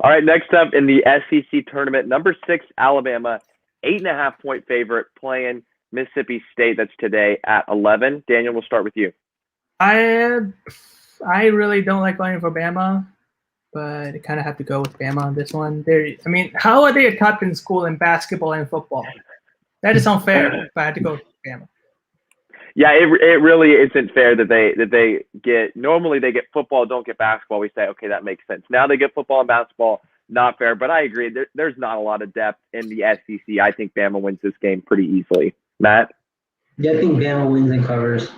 All right, next up in the SEC tournament, number 6, Alabama, 8.5-point favorite playing Mississippi State. That's today at 11. Daniel, we'll start with you. I really don't like going for Bama, but I kind of have to go with Bama on this one. How are they a top 10 school in basketball and football? That is unfair, but I had to go with Bama. Yeah, it really isn't fair that they get – normally they get football, don't get basketball. We say, okay, that makes sense. Now they get football and basketball, not fair. But I agree. There's not a lot of depth in the SEC. I think Bama wins this game pretty easily. Matt? Yeah, I think Bama wins and covers.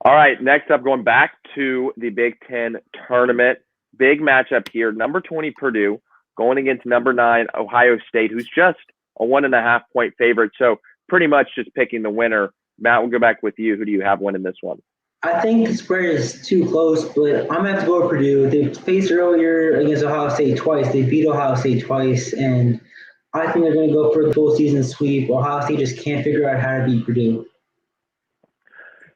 All right, next up, going back to the Big Ten tournament. Big matchup here. Number 20, Purdue, going against number 9, Ohio State, who's just a 1.5-point favorite. So pretty much just picking the winner. Matt, we'll go back with you. Who do you have winning this one? I think the spread is too close, but I'm going to have to go with Purdue. They faced earlier against Ohio State twice. They beat Ohio State twice, and I think they're going to go for the full season sweep. Ohio State just can't figure out how to beat Purdue.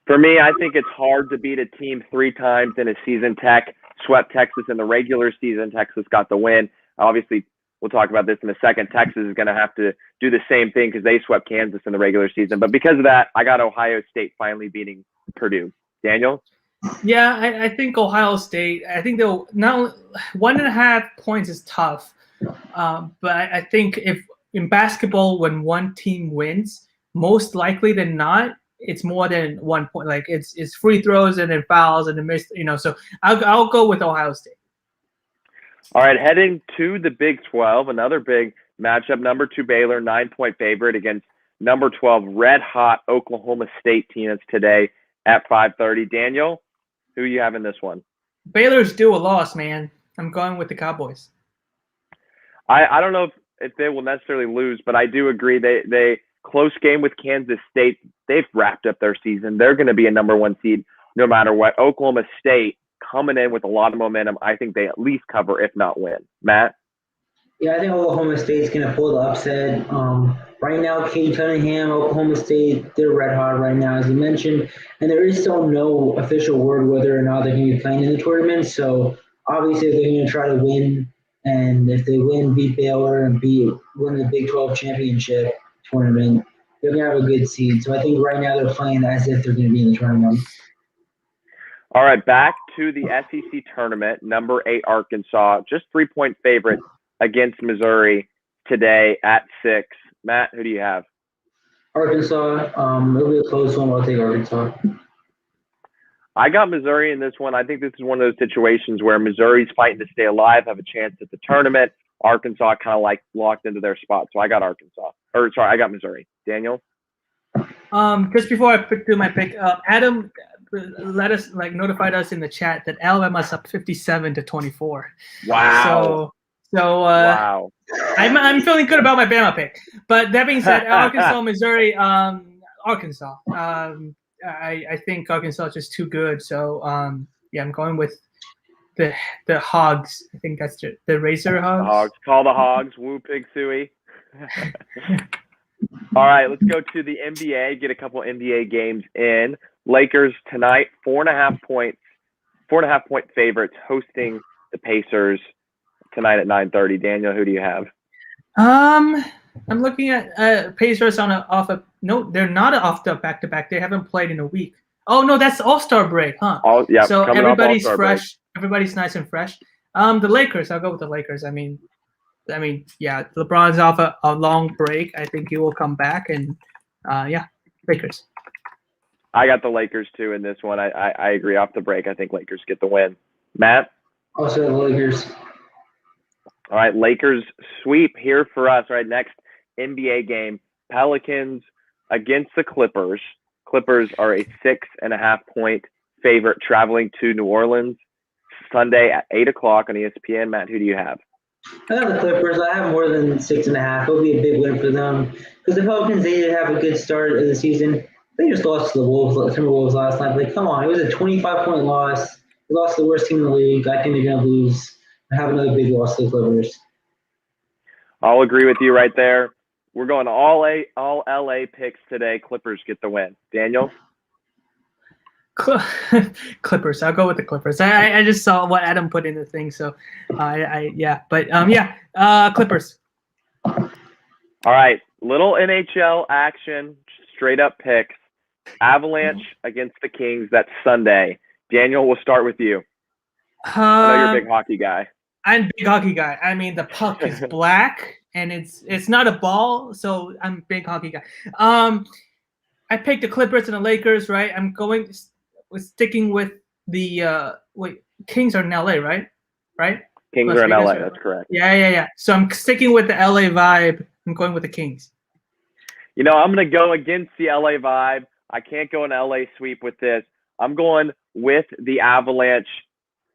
For me, I think it's hard to beat a team 3 times in a season. Tech swept Texas in the regular season. Texas got the win. Obviously, we'll talk about this in a second. Texas is going to have to do the same thing because they swept Kansas in the regular season. But because of that, I got Ohio State finally beating Purdue. Daniel? Yeah, I think Ohio State, I think they'll not 1.5 points is tough. But I think if in basketball, when one team wins, most likely than not, it's more than 1 point. Like it's free throws and then fouls and then missed, so I'll go with Ohio State. All right, heading to the Big 12, another big matchup. Number 2 Baylor, 9-point favorite against number 12 red-hot Oklahoma State team. That's today at 5:30. Daniel, who you have in this one? Baylor's due a loss, man. I'm going with the Cowboys. I don't know if they will necessarily lose, but I do agree they close game with Kansas State. They've wrapped up their season. They're going to be a number 1 seed no matter what. Oklahoma State coming in with a lot of momentum. I think they at least cover, if not win. Matt? Yeah, I think Oklahoma State's going to pull the upset. Right now, Cade Cunningham, Oklahoma State, they're red hot right now, as you mentioned. And there is still no official word whether or not they're going to be playing in the tournament. So, obviously, they're going to try to win. And if they win, beat Baylor and win the Big 12 championship tournament, they're going to have a good seed. So, I think right now they're playing as if they're going to be in the tournament. All right, back to the SEC tournament. Number 8 Arkansas, just 3-point favorite against Missouri today at 6. Matt, who do you have? Arkansas. It'll be a close one. I'll take Arkansas. I got Missouri in this one. I think this is one of those situations where Missouri's fighting to stay alive, have a chance at the tournament. Arkansas kind of like locked into their spot. So I got I got Missouri. Daniel? Just before I do my pick, Adam notified us in the chat that Alabama's up 57-24. Wow. So wow. I'm feeling good about my Bama pick. But that being said, Arkansas, Missouri, Arkansas. I think Arkansas is just too good. So I'm going with the Hogs. I think that's the Razor Hogs. Hogs. Call the Hogs. Woo pig suey. All right, let's go to the NBA. Get a couple NBA games in. Lakers tonight, 4.5 point favorites hosting the Pacers tonight at 9:30. Daniel, who do you have? I'm looking at Pacers no, they're not off the back-to-back. They haven't played in a week. Oh no, that's All-Star break, huh? So everybody's fresh. Everybody's nice and fresh. The Lakers. I'll go with the Lakers. I mean, yeah, LeBron's off a long break. I think he will come back, and Lakers. I got the Lakers too in this one. I agree. Off the break, I think Lakers get the win. Matt? Also the Lakers. All right, Lakers sweep here for us. All right, next NBA game, Pelicans against the Clippers. Clippers are a 6.5 point favorite traveling to New Orleans Sunday at 8 o'clock on ESPN. Matt, who do you have? I got the Clippers. I have more than 6.5. It'll be a big win for them because the Pelicans, they did have a good start of the season. They just lost to the Timberwolves last night. Like, come on, it was a 25-point loss. They lost to the worst team in the league. I think they're gonna lose and have another big loss to the Clippers. I'll agree with you right there. We're going all LA picks today. Clippers get the win. Daniel? Clippers. I'll go with the Clippers. I just saw what Adam put in the thing, so Clippers. All right, little NHL action, straight up picks. Avalanche against the Kings. That's Sunday. Daniel, we'll start with you. I know you're a big hockey guy. I'm a big hockey guy. I mean, the puck is black and it's not a ball, so I'm a big hockey guy. I picked the Clippers and the Lakers, right? I'm sticking with the Kings are in LA, right? Right? Kings are in LA, that's correct. Yeah. So I'm sticking with the LA vibe. I'm going with the Kings. You know, I'm going to go against the LA vibe. I can't go an LA sweep with this. I'm going with the Avalanche.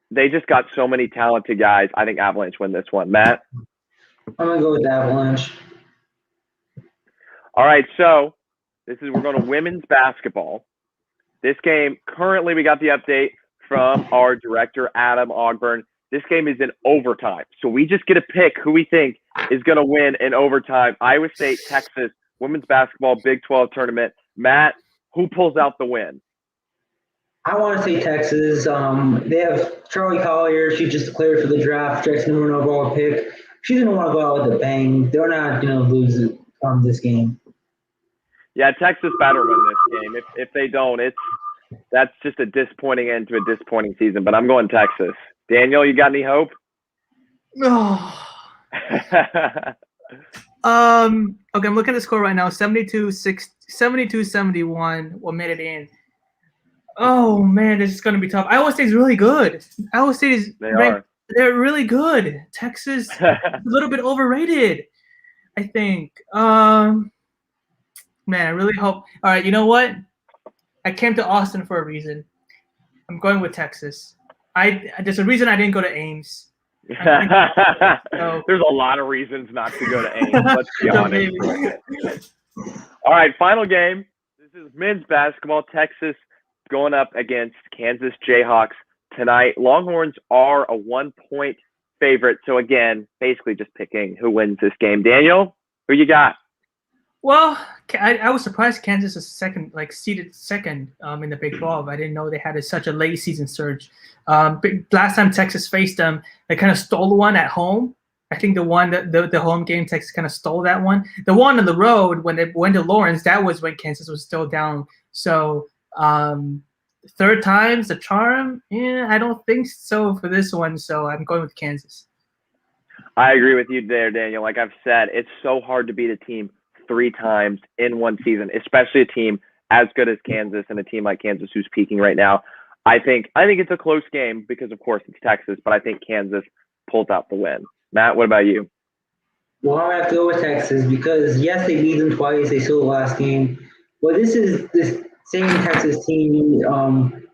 They just got so many talented guys. I think Avalanche win this one. Matt? I'm going to go with the Avalanche. All right, so we're going to women's basketball. This game, currently we got the update from our director, Adam Ogburn. This game is in overtime. So we just get to pick who we think is going to win in overtime. Iowa State, Texas, women's basketball, Big 12 tournament. Matt, who pulls out the win? I want to say Texas. They have Charlie Collier. She just declared for the draft. Jackson number 1 overall pick. She's going to want to go out with a bang. They're not going to lose this game. Yeah, Texas better win this game. If they don't, that's just a disappointing end to a disappointing season. But I'm going Texas. Daniel, you got any hope? Oh. Okay, I'm looking at the score right now. 72-71. What made it in? Oh man, this is gonna be tough. Iowa State's really good. Iowa State is they're really good. Texas a little bit overrated, I think. Man, I really hope. All right, you know what? I came to Austin for a reason. I'm going with Texas. There's a reason I didn't go to Ames. There's a lot of reasons not to go to Ames. Let's be honest. All right, final game. This is men's basketball. Texas going up against Kansas Jayhawks tonight. Longhorns are a 1-point favorite. So again, basically just picking who wins this game. Daniel, who you got? Well, I was surprised Kansas is seeded second in the Big 12. I didn't know they had such a late season surge. Last time Texas faced them, they kind of stole one at home. I think the home game, Texas kind of stole that one. The one on the road when they went to Lawrence, that was when Kansas was still down. So third time's the charm. Yeah, I don't think so for this one. So I'm going with Kansas. I agree with you there, Daniel. Like I've said, it's so hard to beat a team 3 times in one season, especially a team as good as Kansas and a team like Kansas who's peaking right now. I think it's a close game because, of course, it's Texas, but I think Kansas pulled out the win. Matt, what about you? Well, I have to go with Texas because, yes, they beat them twice. They stole the last game. But this is this same Texas team.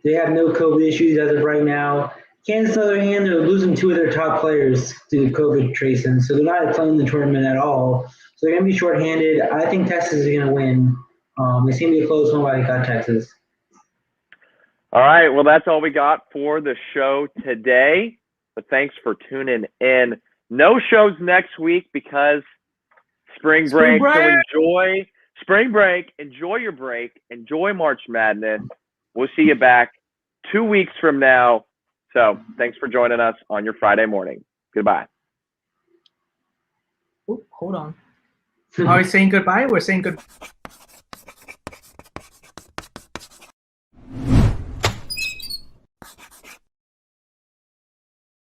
They have no COVID issues as of right now. Kansas, on the other hand, they're losing 2 of their top players to COVID tracing, so they're not playing the tournament at all. So they're going to be shorthanded. I think Texas is going to win. It's going to be a close one, but I got Texas. All right, well, that's all we got for the show today. But thanks for tuning in. No shows next week because spring break. So enjoy spring break. Enjoy your break. Enjoy March Madness. We'll see you back 2 weeks from now. So thanks for joining us on your Friday morning. Goodbye. Oh, hold on. Are we saying goodbye? We're saying goodbye.